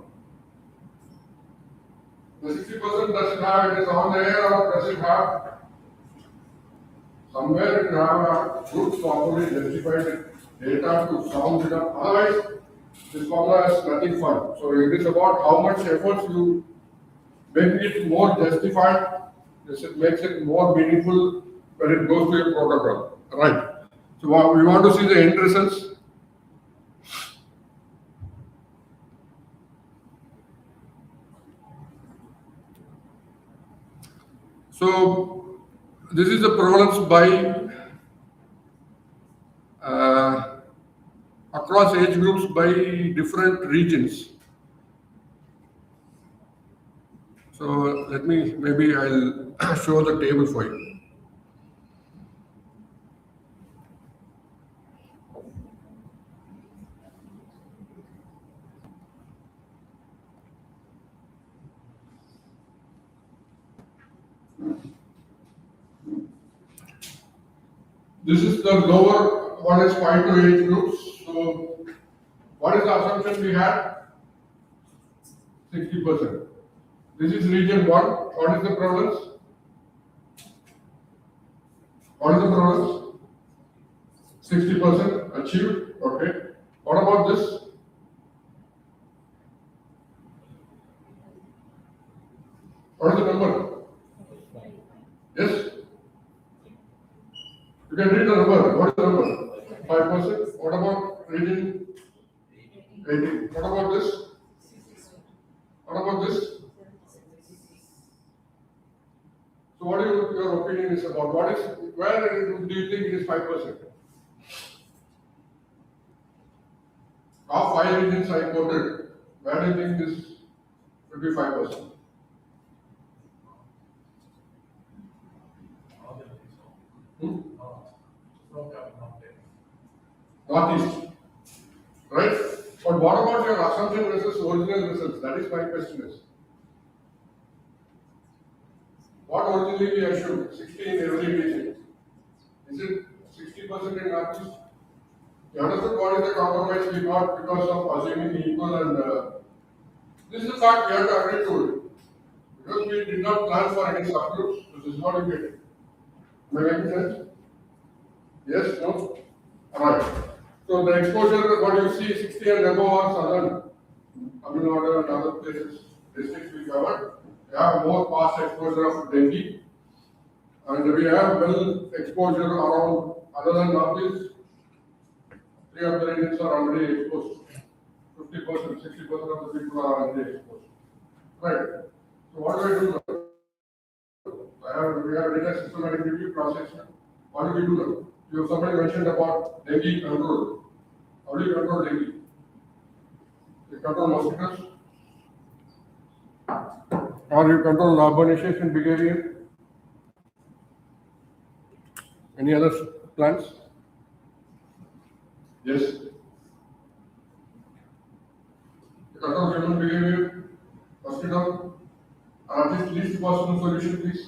The 60% does it have, it is on the air, or does it have Somewhere you have a good properly justified data to sound it up. Otherwise, this formula has nothing fun. So it is about how much effort you make it more justified. It makes it more meaningful when it goes to your protocol. Right. So we want to see the end results. So this is the prevalence by across age groups by different regions. So maybe I'll show the table for you. This is the lower one is 5 to 8 groups. So what is the assumption we had? 60%. This is region 1. What is the prevalence? What is the prevalence? 60% achieved. Okay. What about this? What is the number? Yes? You can read the number. What is the number? 5%. What about region 18? What about this? What about this? So what your opinion is about? Where do you think it is 5%? Of 5 regions I quoted, where do you think this will be 5%? Northeast. Right? But what about your assumption versus original results? That is my question is. What originally we assumed? 60 in every region. Is it 60% in Northeast? You understood what is the compromise we got because of assuming equal and this is the fact we have to agree to it. Because we did not plan for any subgroups, this is not indicated. Am I making sense? Yes? No? Alright. So the exposure, what you see, 60 and above are southern, Tamil Nadu and other places, districts we covered. We have more past exposure of dengue. And we have well exposure around, other than Northeast, 3 of the regions are already exposed. 50%, 60% of the people are already exposed. Right. So what do I do now? We have data systematic review process. What do we do now? You have somebody mentioned about dengue control. How do you control dengue? You control mosquitoes? Or you control urbanization behavior? Any other plans? Yes. You control human behavior, mosquito, or at least possible solution, please.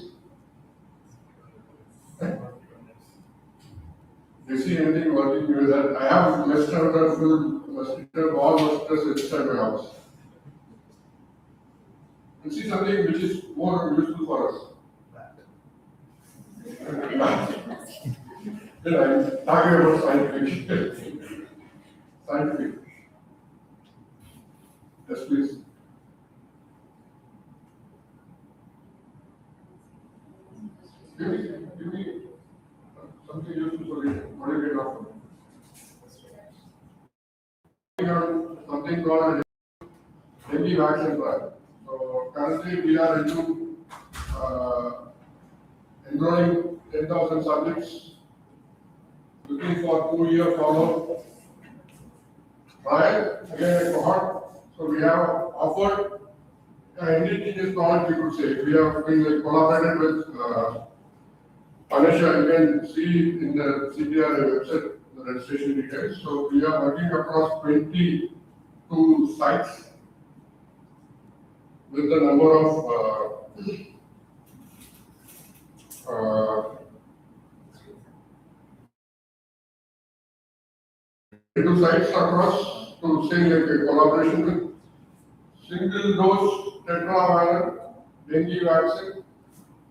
Do you see anything working with that? I have messed around and full mosquito, all mosquitoes inside my house. You see something which is more useful for us. Then I'm talking about scientific. Scientific. Yes, please. Give me something useful solution. What do you get off? Something called a dengue vaccine trial. So currently we are into enrolling 10,000 subjects, looking for 2-year follow-up trial, again a cohort. So we have offered indigenous knowledge, we could say. We have been collaborated with Anisha, you can see in the CTR website the registration details. So we are working across 22 sites with the number of 2 sites across to say like a collaboration with single dose tetravalent dengue vaccine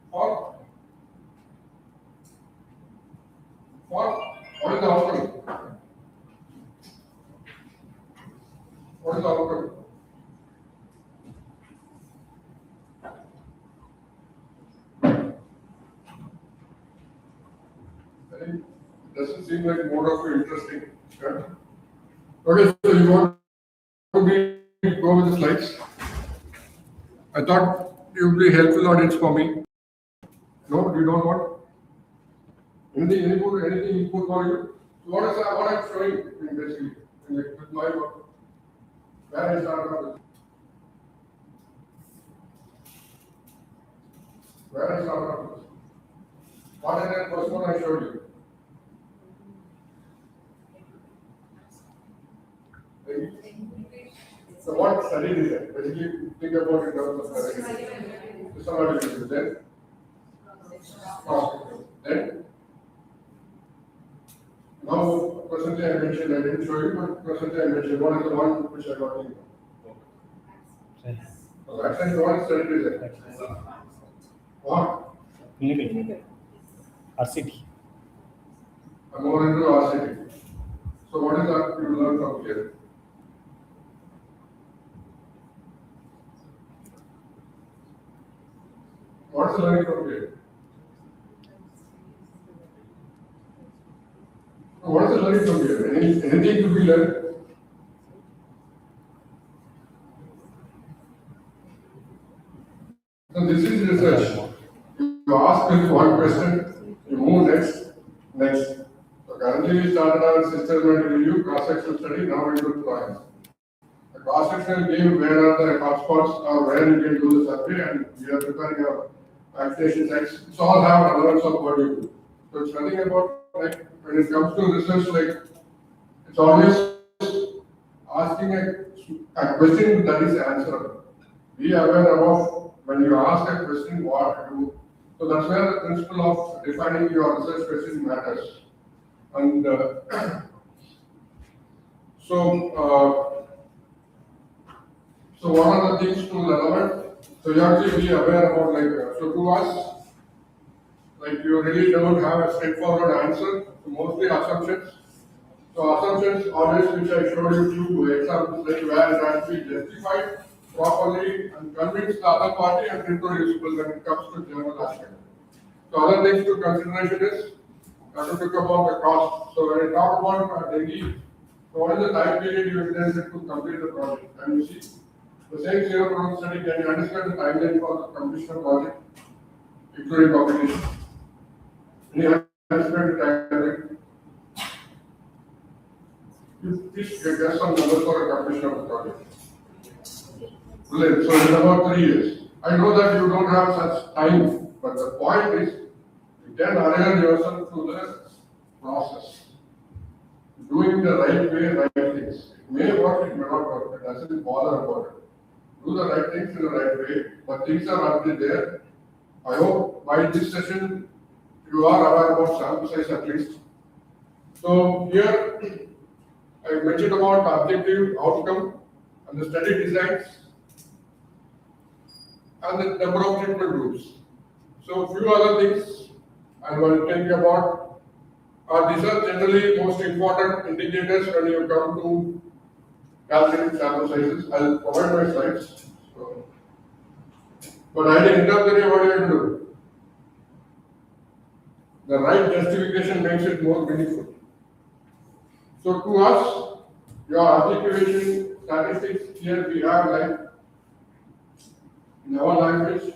for What is the outcome? What is the outcome? I think it doesn't seem like more of interesting. Yeah? Okay, so you want to go with the slides? I thought you would be helpful audience for me. No, you don't want? Anything input for you? So what I'm showing basically with my work? Where I started off with. Where I started off with. What is that first one I showed you? So what study is it? Basically, think about it in terms of study. Somebody will do that. Then, now presently I mentioned, I didn't show you, but presently I mentioned what is the one which I got in. So actually, what study is it? What? Clinical. RCT. I'm more into RCT. So what is that you learn from here? What's the learning from here? What is the learning from here? Anything to be learned? So this is research. You ask this one question, you move next. So currently we started our systematic review, cross-sectional study, now we do trials. The cross-sectional game where are the hotspots or where you can do the survey and we are preparing our vaccination sites. It's all have relevance of what you do. So it's nothing about like when it comes to research, like it's always asking a question that is answerable. Be aware of when you ask a question what to do. So that's where the principle of defining your research question matters. And so what are the things to relevant? So you have to be aware about so to us, like you really don't have a straightforward answer, so mostly assumptions. So assumptions always which I showed you two examples like where it has to be justified properly and convince the other party and reproducible when it comes to general aspect. So other things to consideration is you have to think about the cost. So when I talk about Delhi, so what is the time period you intended to complete the project? And you see the same zero product study, can you understand the timeline for the completion of project, including publication? Any understand the timeline? You please guess some numbers for the completion of the project. Brilliant. So it's about 3 years. I know that you don't have such time, but the point is you can arrange yourself through the process. Doing the right way, right things. It may work, it may not work. It doesn't bother about it. Do the right things in the right way, but things are already there. I hope by this session you are aware about sample size at least. So here I mentioned about objective, outcome, and the study designs, and the number of treatment groups. So few other things I will tell you about. These are generally most important indicators when you come to calculating sample sizes. I'll provide my slides. So, but at the end of the day, what you have to do? The right justification makes it more meaningful. So to us, your objectivation statistics here we have like in our language,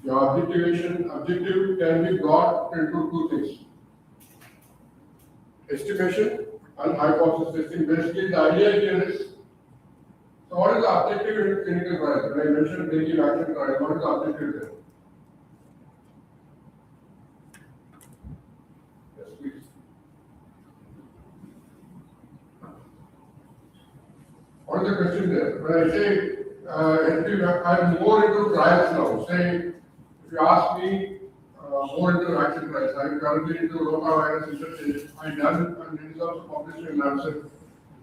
your objective can be brought into two things. Estimation and hypothesis testing. Basically, the idea here is, so what is the objective in clinical trial? When I mentioned daily vaccine trial, what is the objective there? Yes, please. What is the question there? When I say, I'm more into trials now. Say, if you ask me more into vaccine trials, I'm currently into rotavirus interchange. I done and it is also published in Lancet.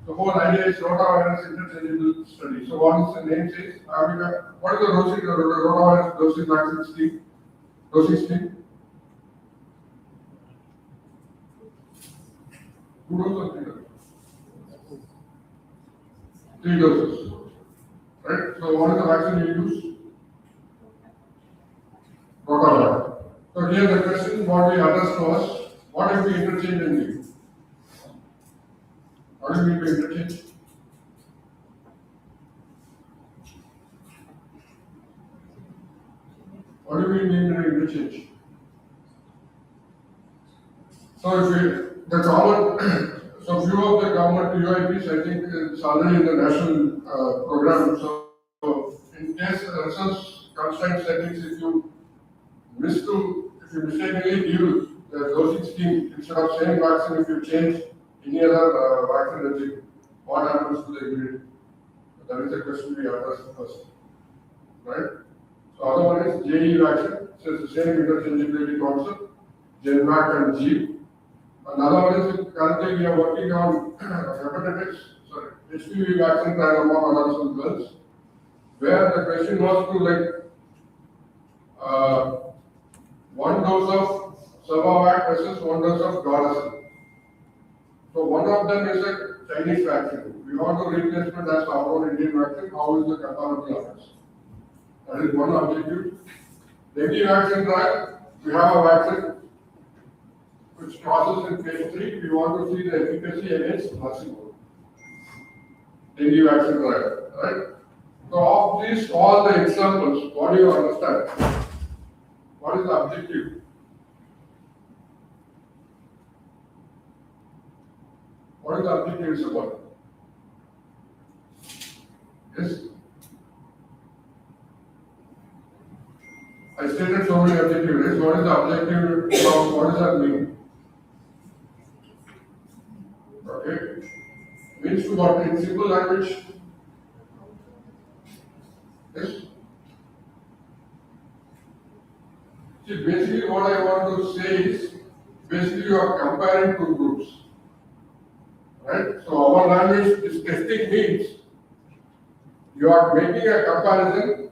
The whole idea is rotavirus interchangeable study. So what is the name says? What is the rotavirus dosing vaccine scheme? Dosing scheme? 2 doses or 3 doses? 3 doses. Right? So what is the vaccine you use? Rotavirus. So here the question what we addressed was, what if we interchange and give? What do you mean by interchange? What do we mean by interchange? So if we, the government, so few of the government UIPs, I think it's already in the national program. So in case results constant settings, if you mistakenly use the dosing scheme instead of same vaccine, if you change any other vaccine regime, what happens to the immunity? That is a question we address first, right? So other one is JE vaccine, so it's the same interchangeability concept, Genvac and G. Another one is currently we are working on HPV vaccine trial among adults and girls, where the question was to one dose of Cervavac versus 1 dose of Gardasil. So one of them is a Chinese vaccine. We want to replacement as our own Indian vaccine. How is the comparable of this? That is one objective. Dengue vaccine trial, we have a vaccine which crosses in phase 3. We want to see the efficacy against placebo. Dengue vaccine trial, right? So of these, all the examples, what do you understand? What is the objective? What is the objective is about? Yes? I stated so many objectives. What is the objective of what does that mean? Okay. Means to what in simple language? Yes? See, basically what I want to say is, basically you are comparing two groups. Right? So our language, this testing means you are making a comparison,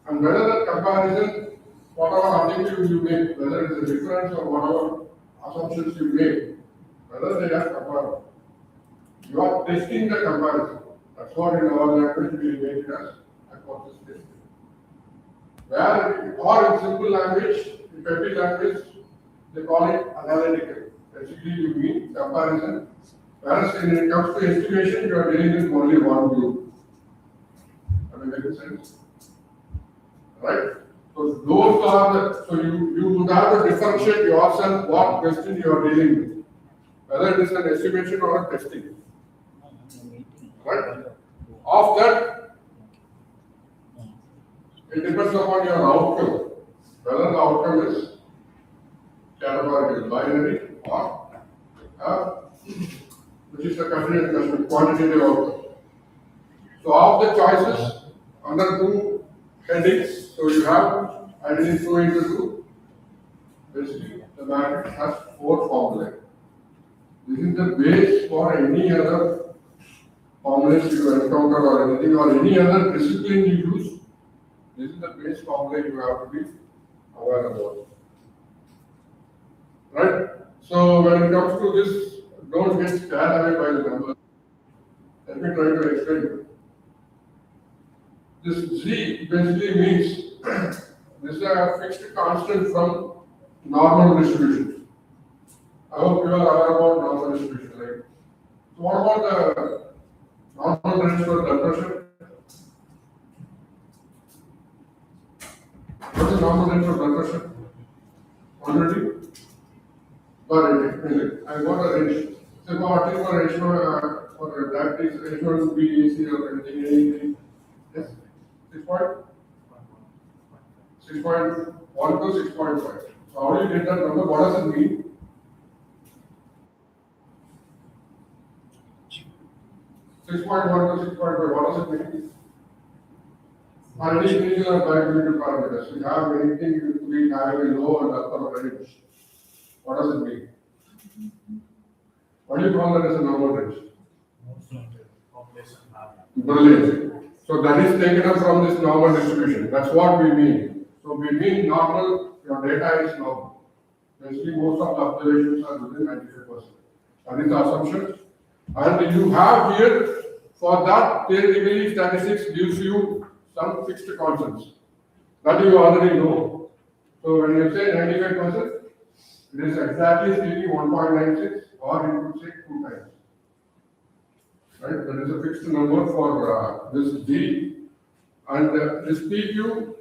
and whether that comparison, whatever objective you make, whether it's a difference or whatever assumptions you make, whether they are comparable. You are testing the comparison. That's what in our language we make it as hypothesis testing. Where, or in simple language, in petty language, they call it analytical. Basically, you mean comparison. Whereas when it comes to estimation, you are dealing with only one group. Am I making sense? Right? So those are the, so you would have to differentiate yourself what question you are dealing with. Whether it is an estimation or a testing. Right? Of that, it depends upon your outcome. Whether the outcome is categorical, binary, or which is a continuous quantitative outcome. So of the choices under two headings, so you have identity 2 into 2. Basically, the matrix has 4 formulae. This is the base for any other formulas you encounter or anything or any other discipline you use. This is the base formula you have to be aware about. Right? So when it comes to this, don't get carried away by the numbers. Let me try to explain. This Z basically means this is a fixed constant from normal distribution. I hope you are aware about normal distribution, right? So what about the normal range for blood pressure? What is normal range for blood pressure? 120? Or I got a range. So what is the ratio for diabetes, H1, B, AC or anything? Yes? 6.1 to 6.5. So how do you get that number? What does it mean? 6.1 to 6.5, what does it mean? Or any individual biochemical parameters. We have anything we have a low and upper range. What does it mean? What do you call that as a normal range? Brilliant. So that is taken up from this normal distribution. That's what we mean. So we mean normal, your data is normal. Basically, most of the observations are within 95%. That is the assumption. And you have here, for that, theoretically, statistics gives you some fixed constants. That you already know. So when you say 95%, it is exactly speaking 1.96, or you could say 2 times. Right? That is a fixed number for this D. And this PQ,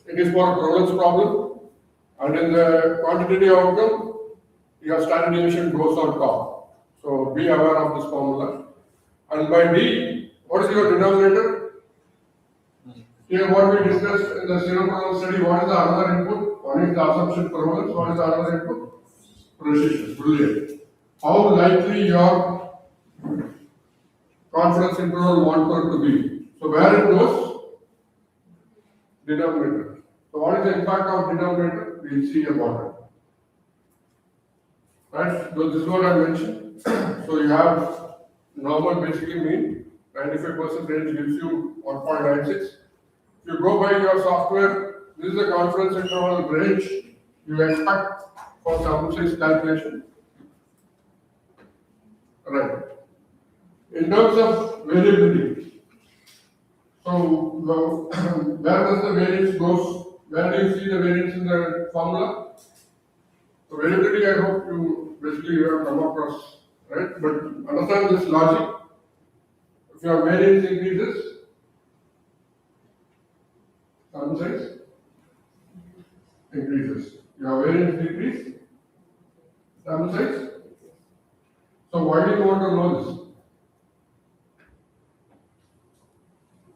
it is for a Proudhon's problem. And in the quantitative outcome, your standard deviation goes on top. So be aware of this formula. And by D, what is your denominator? Here what we discussed in the zero problem study, what is the other input? One is the assumption prevalence, what is the other input? Precision, brilliant. How likely your confidence interval want to be? So where it goes? Denominator. So what is the impact of denominator? We'll see about it. Right? So this is what I mentioned. So you have normal basically mean, 95% range gives you 1.96. If you go by your software, this is the confidence interval range you expect for sample size calculation. Right. In terms of variability, so where does the variance goes? Where do you see the variance in the formula? So variability, I hope you basically have come across, right? But understand this logic. If your variance increases, sample size increases. Your variance decrease, sample size. So why do you want to know this?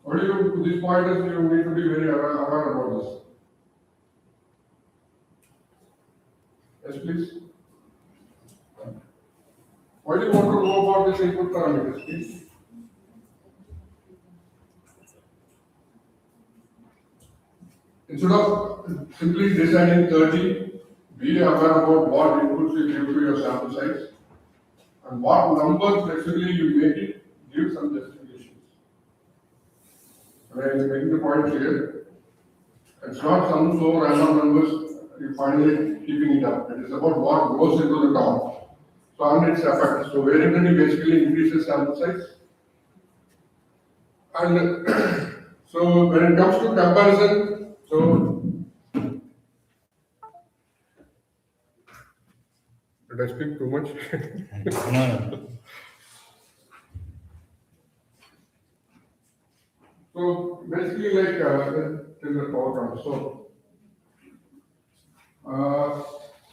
What do you, to this point is you need to be very aware about this. Yes, please. Why do you want to know about this input parameters, please? Instead of simply deciding 30, be aware about what inputs you give to your sample size and what number flexibly you make it, give some justifications. And I am making the point clear. It's not some so random numbers you finally keeping it up. It is about what goes into the top. So and its effect. So variability basically increases sample size. And so when it comes to comparison, so did I speak too much? No. So basically like till the power comes. So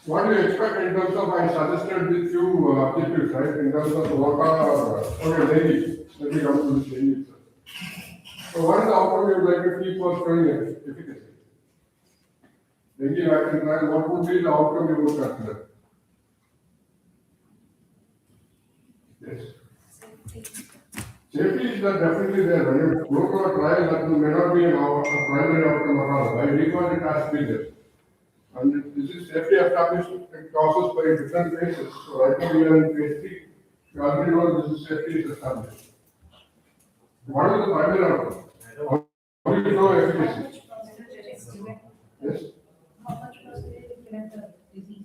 what do you expect in terms of, I suggested with few objectives, right? In terms of what are, okay, daily. Let me come to this daily itself. So what is the outcome you would like to keep for showing efficacy? Daily vaccine trial, what would be the outcome you would consider? Yes. Safety is definitely there. When you go to a trial, that may not be a primary outcome at all. By default, it has to be there. And this is safety established in process by different phases. So right now we are in phase 3. You already know this is safety is established. What is the primary outcome? How do you know efficacy? Yes. How much percentage prevent the disease?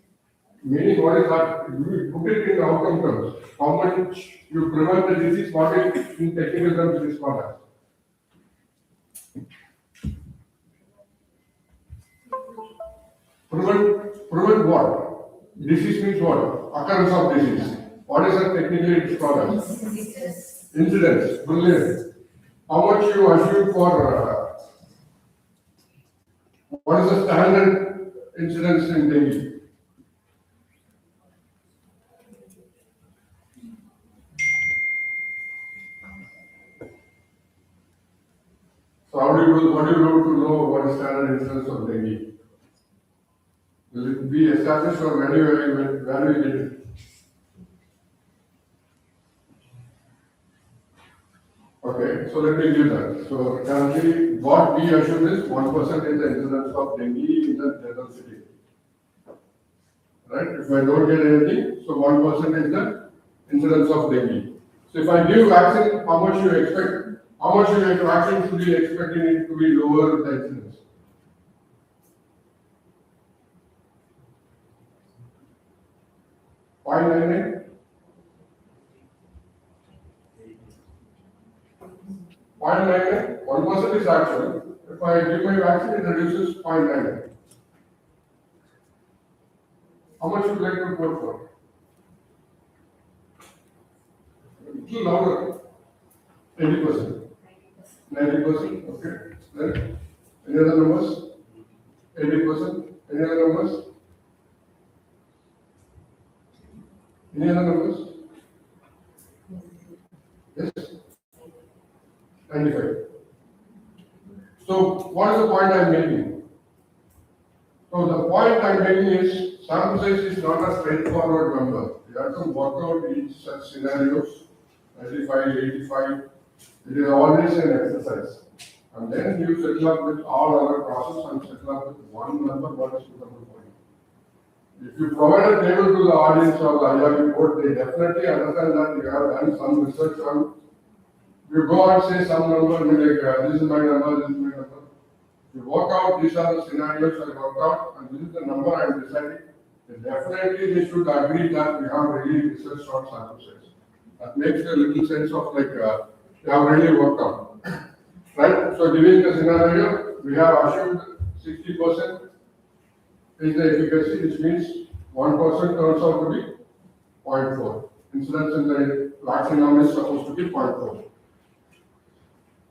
Meaning what is that? You put it in the outcome terms. How much you prevent the disease, what is in technical terms it is called as? Prevent what? Disease means what? Occurrence of disease. What is that technically it is called as? Incidence. Brilliant. How much you assume for what is the standard incidence in dengue? So how do you do, what do you do to know what is standard incidence of dengue? Will it be established or where do you get it? Okay, so let me give that. So currently, what we assume is 1% is the incidence of dengue in the general city. Right? If I don't get anything, so 1% is the incidence of dengue. So if I give vaccine, how much you expect? How much you vaccine should be expecting it to be lower the incidence? 0.99? 0.99, 1% is actual. If I give my vaccine, it reduces 0.99. How much would you like to vote for? A little louder. 80%. 90%, okay. Then, any other numbers? 80%. Any other numbers? Any other numbers? Yes? 95. So, what is the point I'm making? So, the point I'm making is sample size is not a straightforward number. You have to work out each such scenarios, 95, 85. It is always an exercise. And then you settle up with all other process and settle up with one number, what is suitable for you. If you provide a table to the audience or the IRB board, they definitely understand that you have done some research on. You go and say some number, you like, this is my number, this is my number. You work out, these are the scenarios I worked out, and this is the number I am deciding. Then definitely they should agree that we have really researched on sample size. That makes a little sense of like, you have really worked out. Right? So giving the scenario, we have assumed 60% is the efficacy, which means 1% turns out to be 0.4. Incidence in the vaccine arm is supposed to be 0.4.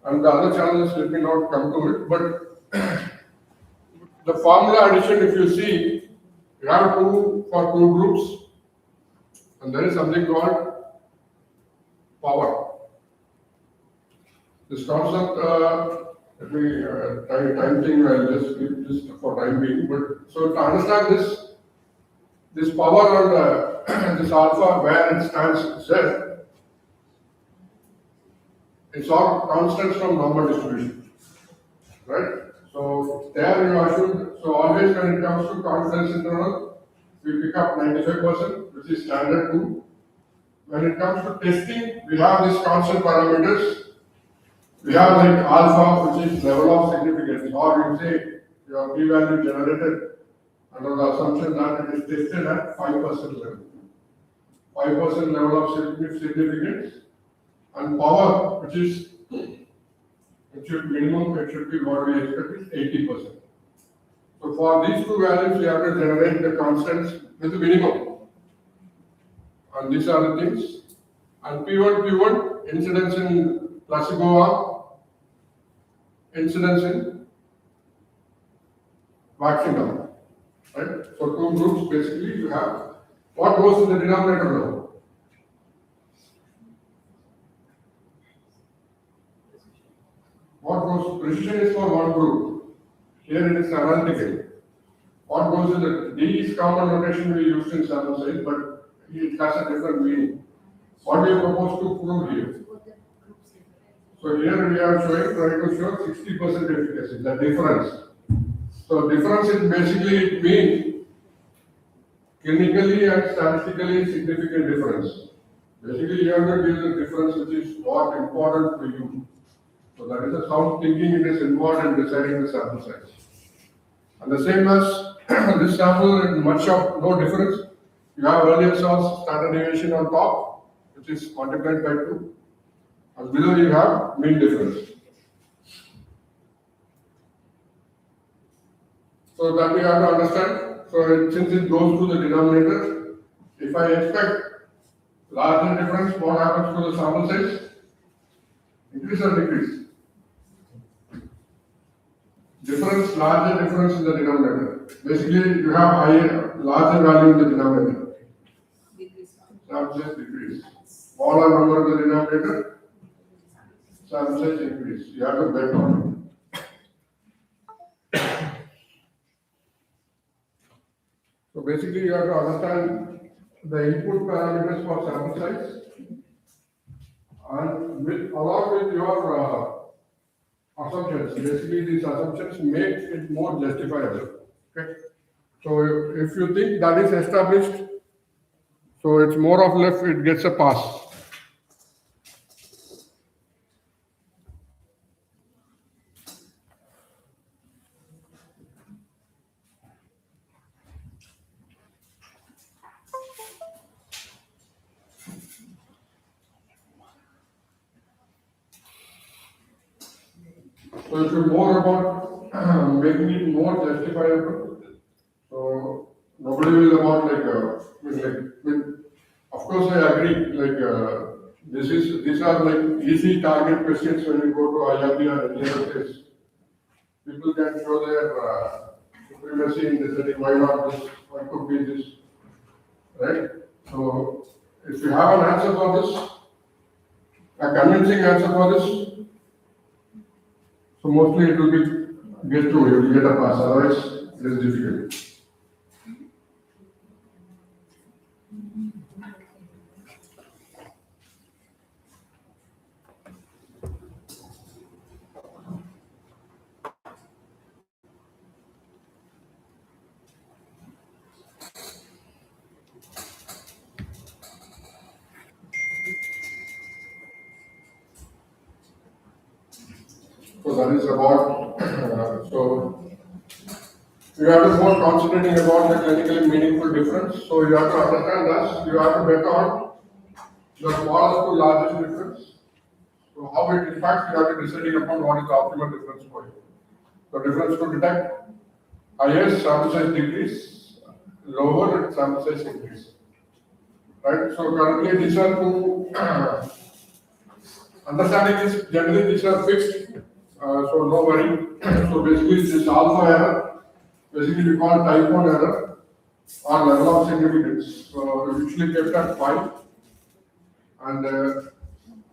And the other challenges, let me not come to it, but the formula addition, if you see, you have two for two groups, and there is something called power. This concept, let me time thing, I'll just keep this for time being. But so to understand this power on this alpha where it stands Z, it's all constants from normal distribution, right? So there you assume, so always when it comes to confidence interval, we pick up 95%, which is standard 2. When it comes to testing, we have these constant parameters. We have like alpha, which is level of significance, or you say your p-value generated under the assumption that it is tested at 5% level. 5% level of significance, and power, which is, it should minimum, it should be what we expect is 80%. So for these two values, we have to generate the constants with the minimum. And these are the things. And P1, incidence in placebo arm, incidence in vaccine arm. Right? So two groups basically you have. What goes in the denominator now? What goes, precision is for one group. Here it is analytical. What goes in the D is common notation we used in sample size, but it has a different meaning. What do you propose to prove here? So here we are trying to show 60% efficacy, the difference. So difference is basically it means clinically and statistically significant difference. Basically you have to give the difference which is what important for you. So that is a sound thinking it is involved in deciding the sample size. And the same as this sample, much of no difference. You have earlier saw standard deviation on top, which is multiplied by 2. And below you have mean difference. So that we have to understand. So since it goes to the denominator, if I expect larger difference, what happens to the sample size? Increase or decrease? Difference, larger difference in the denominator. Basically, you have higher, larger value in the denominator. Sample size decrease. Smaller number in the denominator, sample size increase. You have to bet on it. So basically, you have to understand the input parameters for sample size, and along with your assumptions. Basically, these assumptions make it more justifiable. Okay. So if you think that is established, so it's more or less it gets a pass. So if you're more about making it more justifiable, so nobody will about of course I agree, these are like easy target questions when you go to IRB or any other place. People can show their supremacy in this, setting. Why not this, why could be this, right? So if you have an answer for this, a convincing answer for this, so mostly it will be get through, you will get a pass, otherwise it is difficult. So that is about, so you have to more concentrating about the clinically meaningful difference. So you have to understand that you have to bet on the smallest to largest difference. So how it impacts, you have to deciding upon what is the optimal difference for you. The difference to detect highest sample size decrease, lower sample size increase. Right? So currently these are two understanding is generally these are fixed, so no worry. So basically this alpha error, basically we call type 1 error or level of significance. So usually kept at 5, and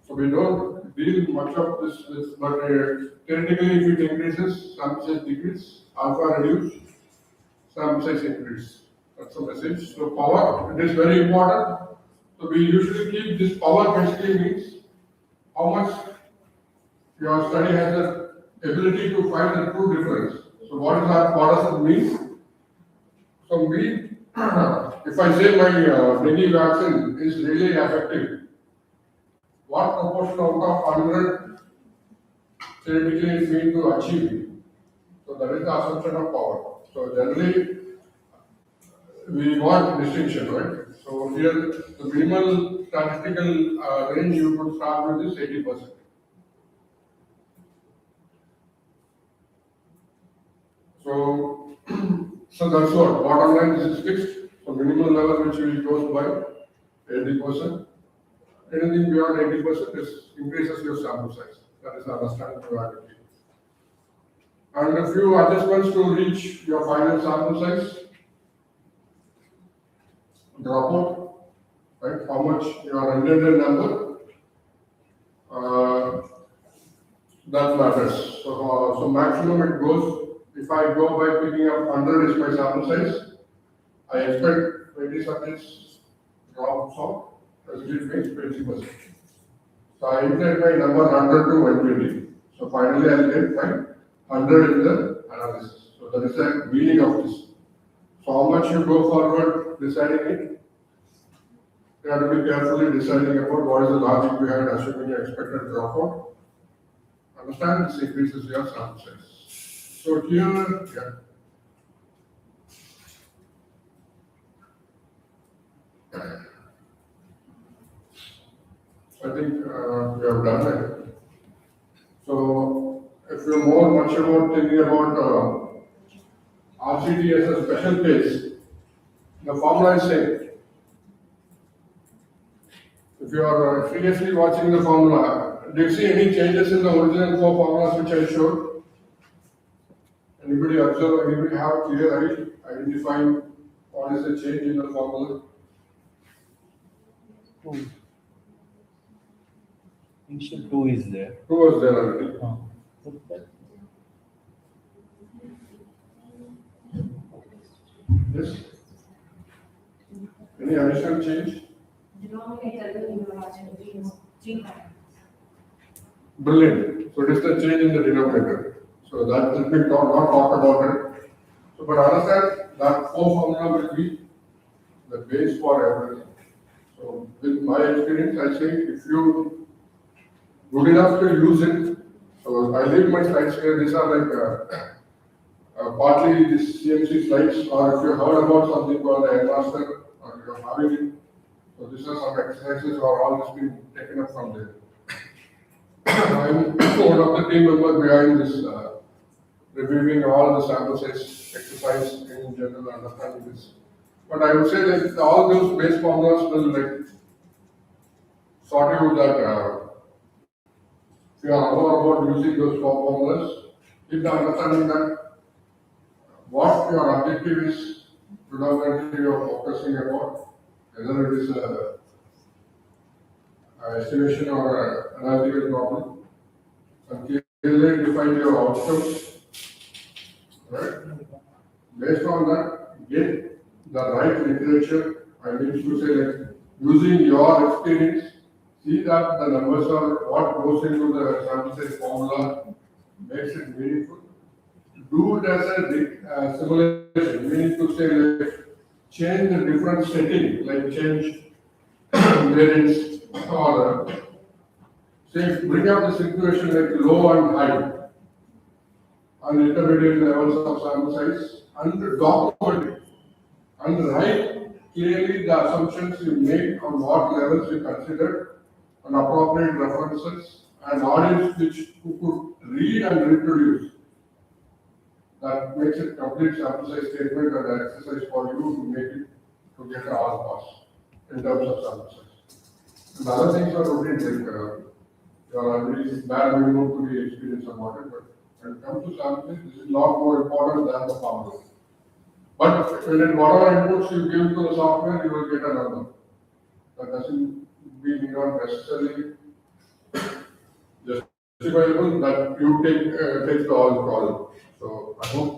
so we don't deal much of this, but theoretically if it increases, sample size decrease, alpha reduce, sample size increase. That's the message. So power, it is very important. So we usually keep this power basically means how much your study has the ability to find the true difference. So what does it mean? So if I say my dengue vaccine is really effective, what proportion out of 100 theoretically is mean to achieve? So that is the assumption of power. So generally we want distinction, right? So here the minimal statistical range you could start with is 80%. So, so that's what, bottom line, this is fixed. So minimum level which we goes by 80%. Anything beyond 80% is increases your sample size. That is the understanding probability. And a few adjustments to reach your final sample size. Dropout, right? How much your intended number, that matters. So maximum it goes. If I go by picking up 100 is my sample size, I expect 20 subjects drops off, as it means 20%. So I intend my number 100 to 120. So finally I'll get my 100 in the analysis. So that is the meaning of this. So how much you go forward deciding it, you have to be carefully deciding about what is the logic behind assuming your expected dropout. Understand this increases your sample size. So here, yeah. I think we have done it. So if you're much about thinking about RCT as a special case, the formula is same. If you are seriously watching the formula, do you see any changes in the original 4 formulas which I showed? Anybody observe, anybody have a clear identifying what is the change in the formula? 2. Initial 2 is there. 2 was there already. Yes? Any additional change? Denominator will be 3 times. Brilliant. So it is the change in the denominator. So that will be not talk about it. So but understand that 4 formula will be the base for everything. So with my experience, I say if you good enough to use it. So I leave my slides here. These are like partly these CMC slides, or if you heard about something called the headmaster, or you're having it. So these are some exercises or all this being taken up from there. I'm one of the team members behind this, reviewing all the sample size exercise in general understanding this. But I would say like all those base formulas will like sort you that if you are aware about using those four formulas, with the understanding that what your objective is predominantly you are focusing about, whether it is a estimation or an analytical problem, and clearly define your outcomes, right? Based on that, get the right literature. I mean to say like using your experience, see that the numbers are what goes into the sample size formula makes it meaningful. Do it as a simulation, meaning to say like change the different setting, like change variance or say bring up the situation like low and high and intermediate levels of sample size and document it and write clearly the assumptions you make on what levels you consider and appropriate references and audience which who could read and reproduce. That makes it complete sample size statement and exercise for you to make it to get all pass in terms of sample size. And other things are routine like your ability bad minimum to be experienced about it, but when it comes to sample size, this is a lot more important than the formula. But when whatever inputs you give to the software, you will get a number. That doesn't mean you don't necessarily justifiable that you take the all call. So I hope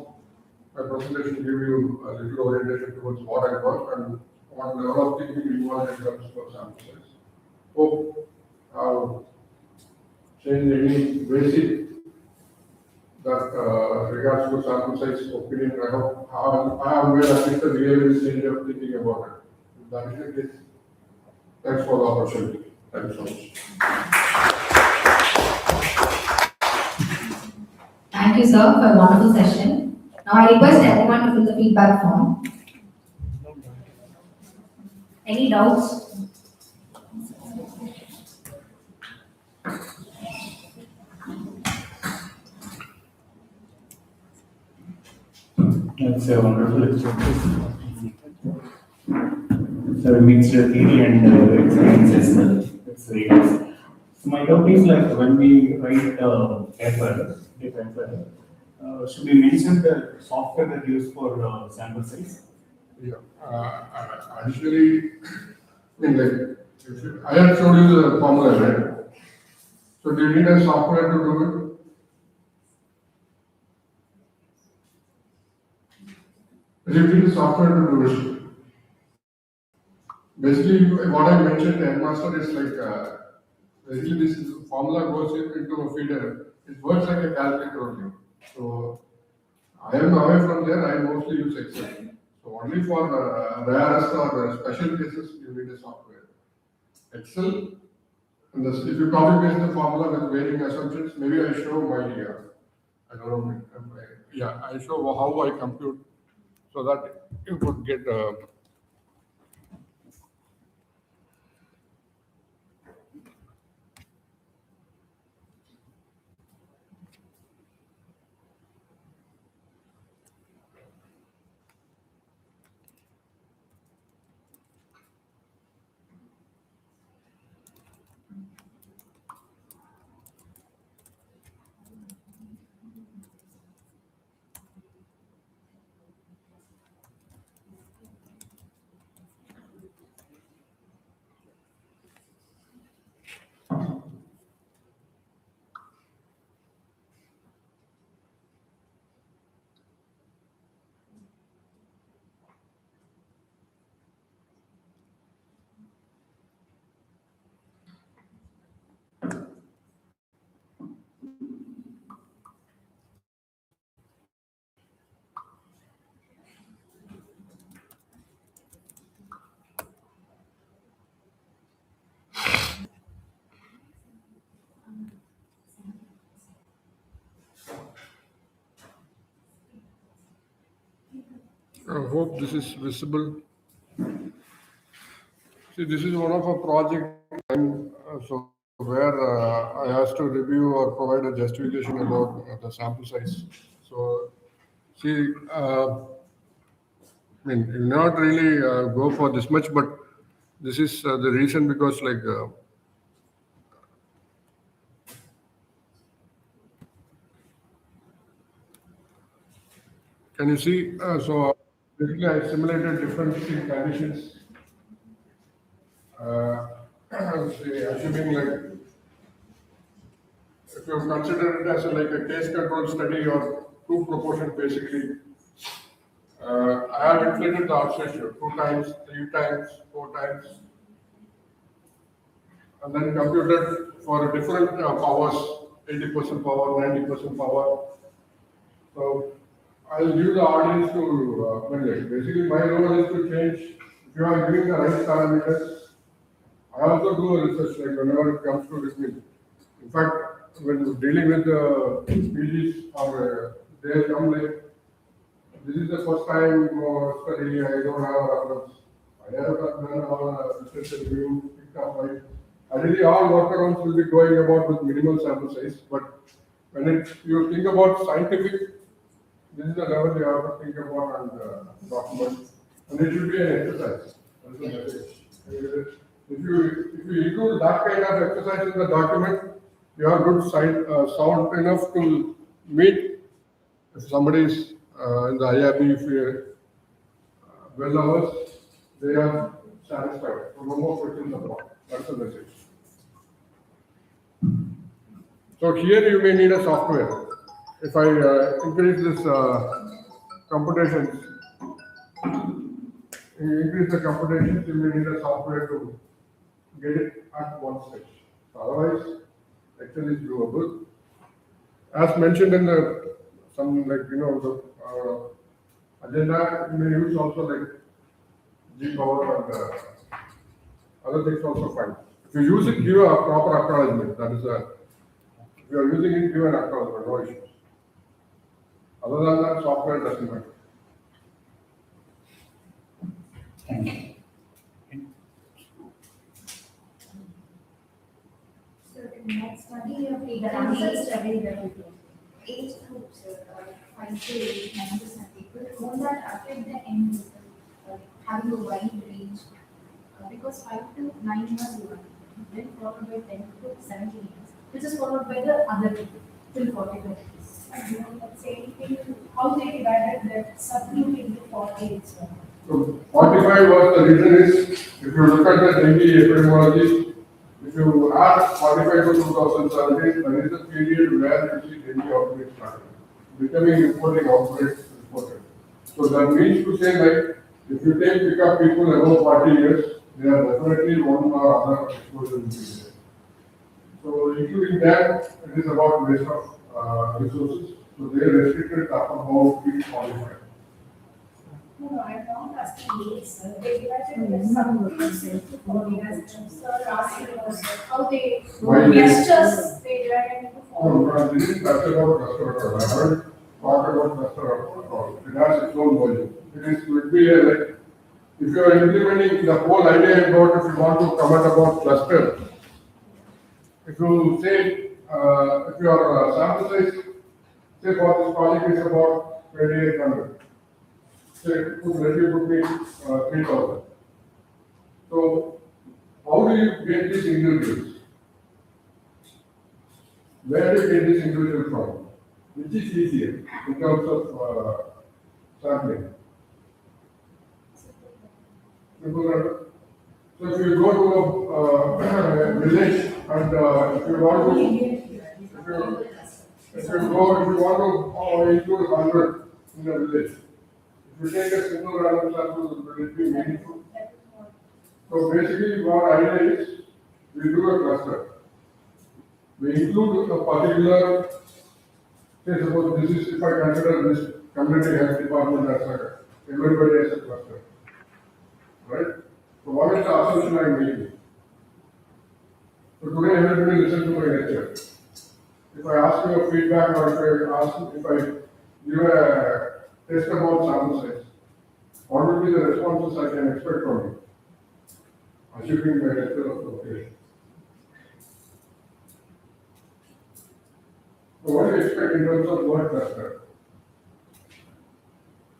my presentation give you a little orientation towards what I work and what level of thinking involved in terms of sample size. Hope change any basic that regards to sample size opinion. I hope I have made at least a real change of thinking about it. If that is the case, thanks for the opportunity. Thank you so much. Thank you, sir, for a wonderful session. Now I request everyone to fill the feedback form. Any doubts? That's a wonderful experience. So it meets the theory and experiences. That's very nice. So my doubt is like when we write paper, should we mention the software that used for sample size? Yeah. Additionally, I mean, like, I have showed you the formula, right? So do you need a software to do it? You need a software to do it. Basically, what I mentioned, the headmaster is like, basically this formula goes into a feeder. It works like a calculator only. So I am away from there, I mostly use Excel. So only for rarest or special cases, you need a software. Excel, and this, if you copy paste the formula with varying assumptions, maybe I show my, I don't know, yeah, I show how I compute so that you could get I hope this is visible. See, this is one of a project, so where I asked to review or provide a justification about the sample size. So, see, I mean, you not really go for this much, but this is the reason because, like, can you see? So, basically, I simulated different conditions. Uh, say, assuming like if you consider it as like a case control study or two proportion basically, I have inflated the odds ratio 2 times, 3 times, 4 times, and then computed for different powers, 80% power, 90% power. So I'll give the audience to, well, like, basically my role is to change, if you are giving the right parameters, I also do a research like whenever it comes to listening. In fact, when dealing with the species or they come like, this is the first time study, I don't have a reference. I have done our research review, picked up right. Ideally, all workarounds will be going about with minimal sample size, but when you think about scientific, this is the level you have to think about and document, and it should be an exercise. That's the message. If you include that kind of exercise in the document, you are good sound enough to meet if somebody is in the IRB, if you well hours, they are satisfied. So no more questions about. That's the message. So here you may need a software. If I increase this computations, increase the computations, you may need a software to get it at one stage. Otherwise, Excel is doable. As mentioned in the some like the agenda, you may use also like G power and other things also fine. If you use it, give a proper acknowledgement. That is if you are using it, give an acknowledgement, no issues. Other than that, software doesn't matter. Thank you. So in that study, you have taken the study that we do. Age groups, 5 to 8, 9% people, won't that affect the end result? Having a wide range, because 5 to 9 years one, then followed by 10 to 17 years, which is followed by the other people till 45 years. And you know, let's say anything, how they divided that subgroup into 48. So 45 was the reason is, if you look at the dengue epidemiology, if you add 45 to 2017, there is a period where you see dengue outbreaks started, becoming reporting outbreaks reported. So that means to say like, if you pick up people above 40 years, they are definitely one or other exposure will be there. So including that, it is about waste of resources. So they restricted up about 45. No, I'm not asking age, sir. They divided the subgroups into 40. Sir, asking was how they gestures they divided into 40. No, I didn't touch about cluster at all. I haven't talked about cluster at all. It has its own volume. It would be like, if you are implementing the whole idea about if you want to comment about cluster, if you say, if your sample size, say for this project is about 2800, say let you put me 3000. So, how do you get these individuals? Where do you get this individual from? Which is easier in terms of sampling? So if you go to a village and if you want to, if you want to include 100 in a village, if you take a single random sample, will it be meaningful? So basically, what idea is, we do a cluster. We include a particular, say suppose this is, if I consider this community health department as a, everybody as a cluster, right? So what is the assumption I am making? So today everybody listen to my lecture. If I ask you a feedback or if I give a test about sample size, what would be the responses I can expect from you? Assuming my lecture of okay. So what do you expect in terms of word cluster?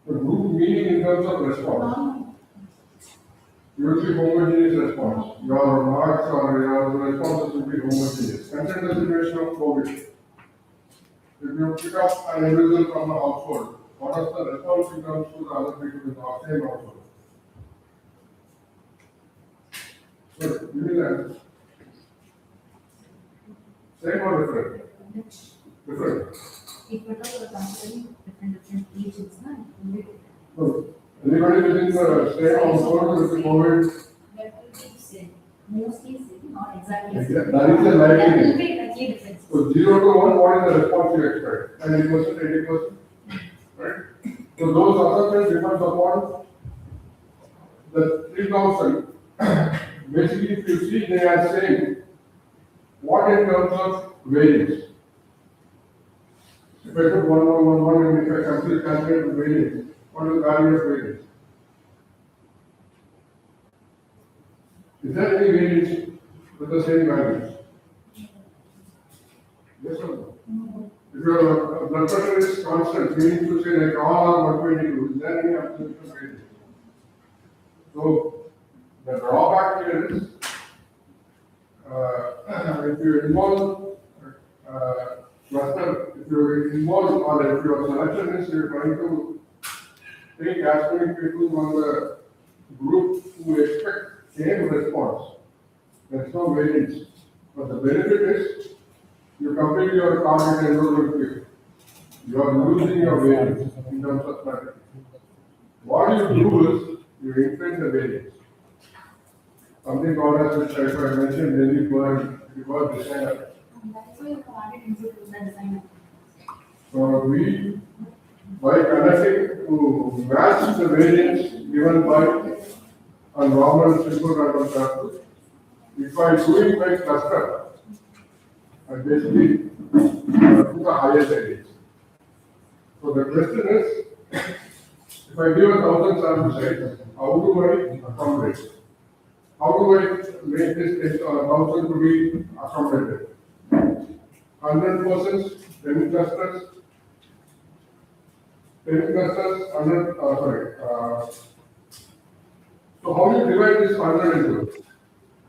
The group meaning in terms of response. Usually homogeneous response. Your marks or your responses will be homogeneous. Consider the situation of COVID. If you pick up an individual from a household, what is the response in terms to the other people in the same household? So, give me that. Same or different? Different. If we're considering different regions, no? So, anybody within the same household with COVID, That will be same, mostly same, not exactly. that is the likelihood. That will be exactly different. So 0 to 1, what is the response you expect? 90%, 80%? Right? So those assumptions depends upon the 3000. Basically, if you see they are saying what in terms of variance. If I put 1, 1, 1, 1 and if I calculate the variance, what is the value of variance? Is there any variance with the same values? Yes or no? If your blood pressure is constant, meaning to say like all are 122, is there any absolute variance? So the drawback here is, if you involve cluster, if you involve or if your selection is you're trying to take as many people on the group who expect same response, there's no variance. But the benefit is you complete your target enrollment period. You are losing your variance in terms of matter. What you do is you inflate the variance. Something called as which I mentioned, Lily Bird, the word designer. That is why you added into the design. So we, by conducting to match the variance given by a normal simple random sample, if I do it by cluster, I basically put a higher variance. So the question is, if I give 1,000 sample size, how do I accommodate? How do I make this 1,000 to be accommodated? 100 persons, 10 clusters, 100, so how do you divide this 100 into?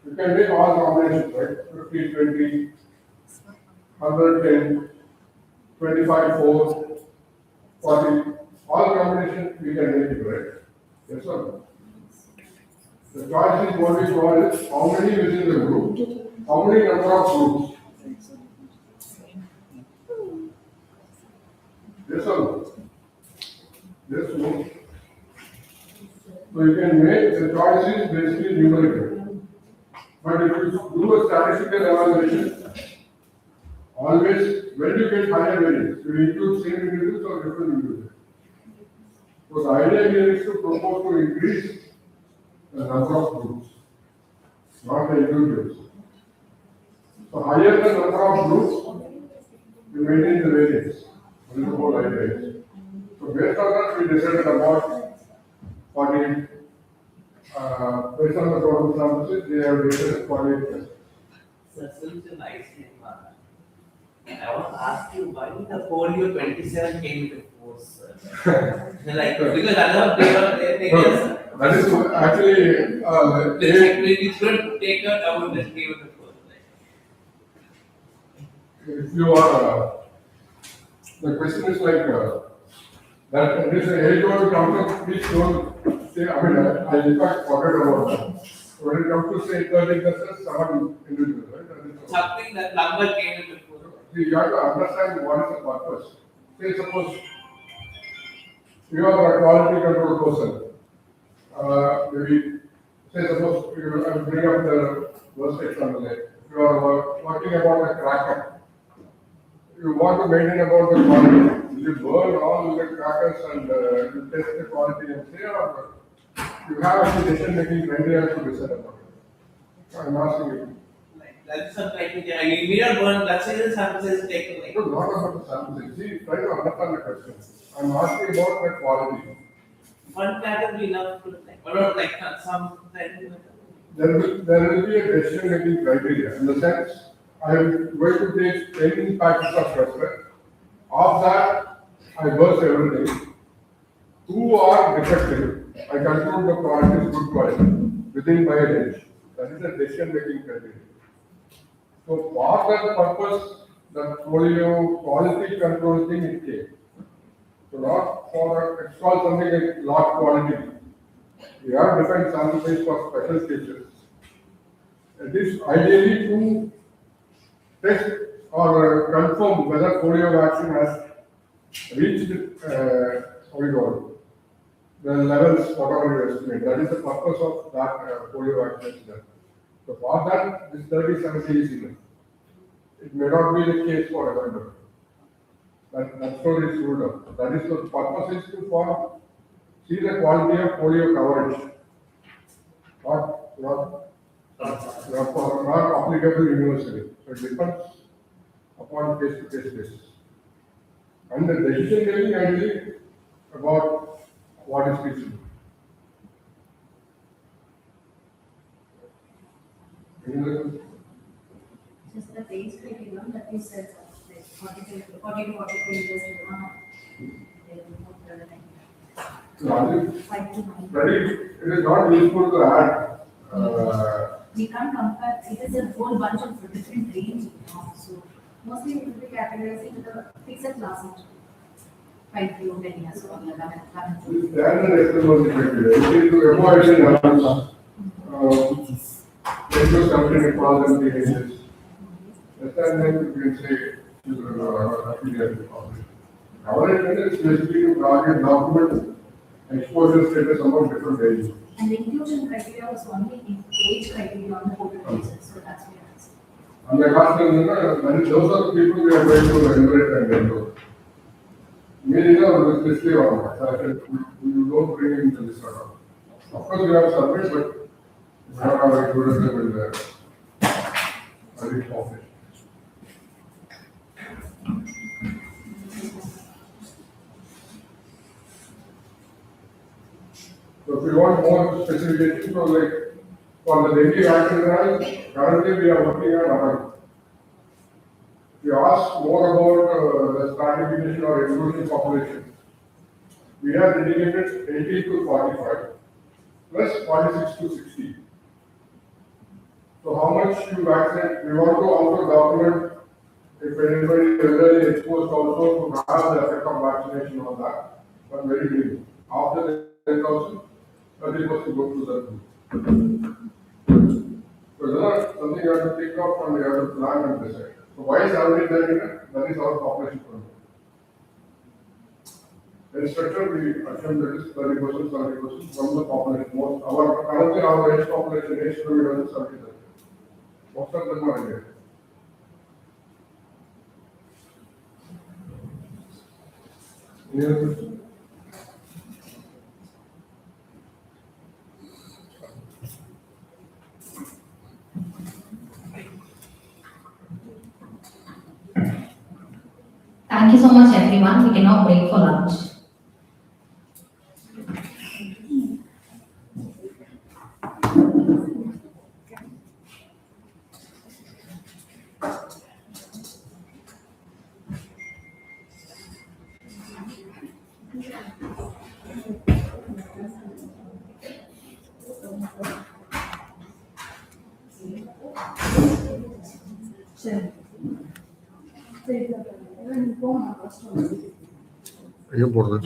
You can make all combinations, right? 50, 20, 110, 25, 4, 40, all combinations we can make it, right? Yes or no? The choice is what we call is how many within the group, how many number of groups. Yes or no? Yes, no. So you can make the choice is basically numerical. But if you do a statistical evaluation, always when you get higher variance, you include same individuals or different individuals. So the idea here is to propose to increase the number of groups, not the individuals. So higher the number of groups, you maintain the variance. That is the whole idea. So based on that, we decided about 48. Based on the total samples, they have decided 48%. Sir, since a nice name, I want to ask you why the polio 27 came into force, sir? Like, because they No, that is actually, we couldn't take her down and give it to force. if you are, the question is like, that it is a age-old concept, please don't say, I mean, I in fact forget about that. When it comes to say 30 clusters, 7 individuals, right? That is the- Something that number came into force. See, you have to understand what is the purpose. Say suppose you are a quality control person. Maybe say suppose you I will bring up the worst example. Like you are working about a cracker. You want to maintain about the quality. You burn all the crackers and you test the quality and say, or you have a decision making criteria to decide about it. I'm asking you. That's some criteria. We don't burn, that's why the sample size is taken like. It was not about the sample. See, try to understand the question. I'm asking about the quality. One pattern will be enough to like, or not like some. There will be a decision making criteria in the sense I am going to take 10 packets of cluster Of that, I burst everything. Two are defective. I conclude the product is good quality within my range. That is a decision-making criteria. So for that purpose, the folio quality control thing it came. So not for, it's called something like lot quality. We have different sample size for special cases. It is ideally to test or confirm whether polio vaccine has reached, what do you call it, the levels, whatever you estimate. That is the purpose of that polio vaccination. So for that, this 30-70 is enough. It may not be the case for everybody. That's what is ruled out. That is the purpose is to see the quality of polio coverage. Not applicable universally. So it depends upon case-to-case basis. And the decision making ideally about what is feasible. Any other questions? Just the base curriculum that we said, like 40 to 45 years, It is not useful to add. we can't compare, it is a whole bunch of different range, so mostly we will be categorizing with the fixed classes. 5 to 10 years, or 11. Standard epidemiology criteria. It is to avoid the errors. Let us something call them teenagers. That's then we can say pediatric population. Coverage is basically to target document exposure status among different ages. And the inclusion criteria was only in age criteria on the total cases, so that's what I'm saying. And the last thing, those are the people we are going to enumerate and enroll. Meaning, especially we don't bring into this order. Of course, we have survey, but we have our included them in the early population. So if you want more specifications, so like for the dengue vaccine trial, currently we are working on adult. If you ask more about the stratification or inclusion population, we have dedicated 18 to 45 plus 46 to 60. So how much you vaccinate, we want to also document if anybody is elderly exposed also to have the effect of vaccination on that, but very little. After the 10,000, 30% go to that group. So that's something you have to think of and you have to plan and decide. So why is already there? That is our population problem. In structure, we assume that is 30%, 70% from the population. Most currently our age population age to be 70%. Most of them are here. Any other questions? Thank you so much, everyone. We can now break for lunch. ये बोल रहे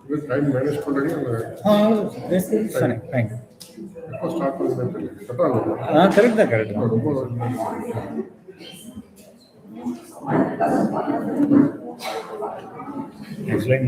With time managed for the this is fine. start with Correct. Explain.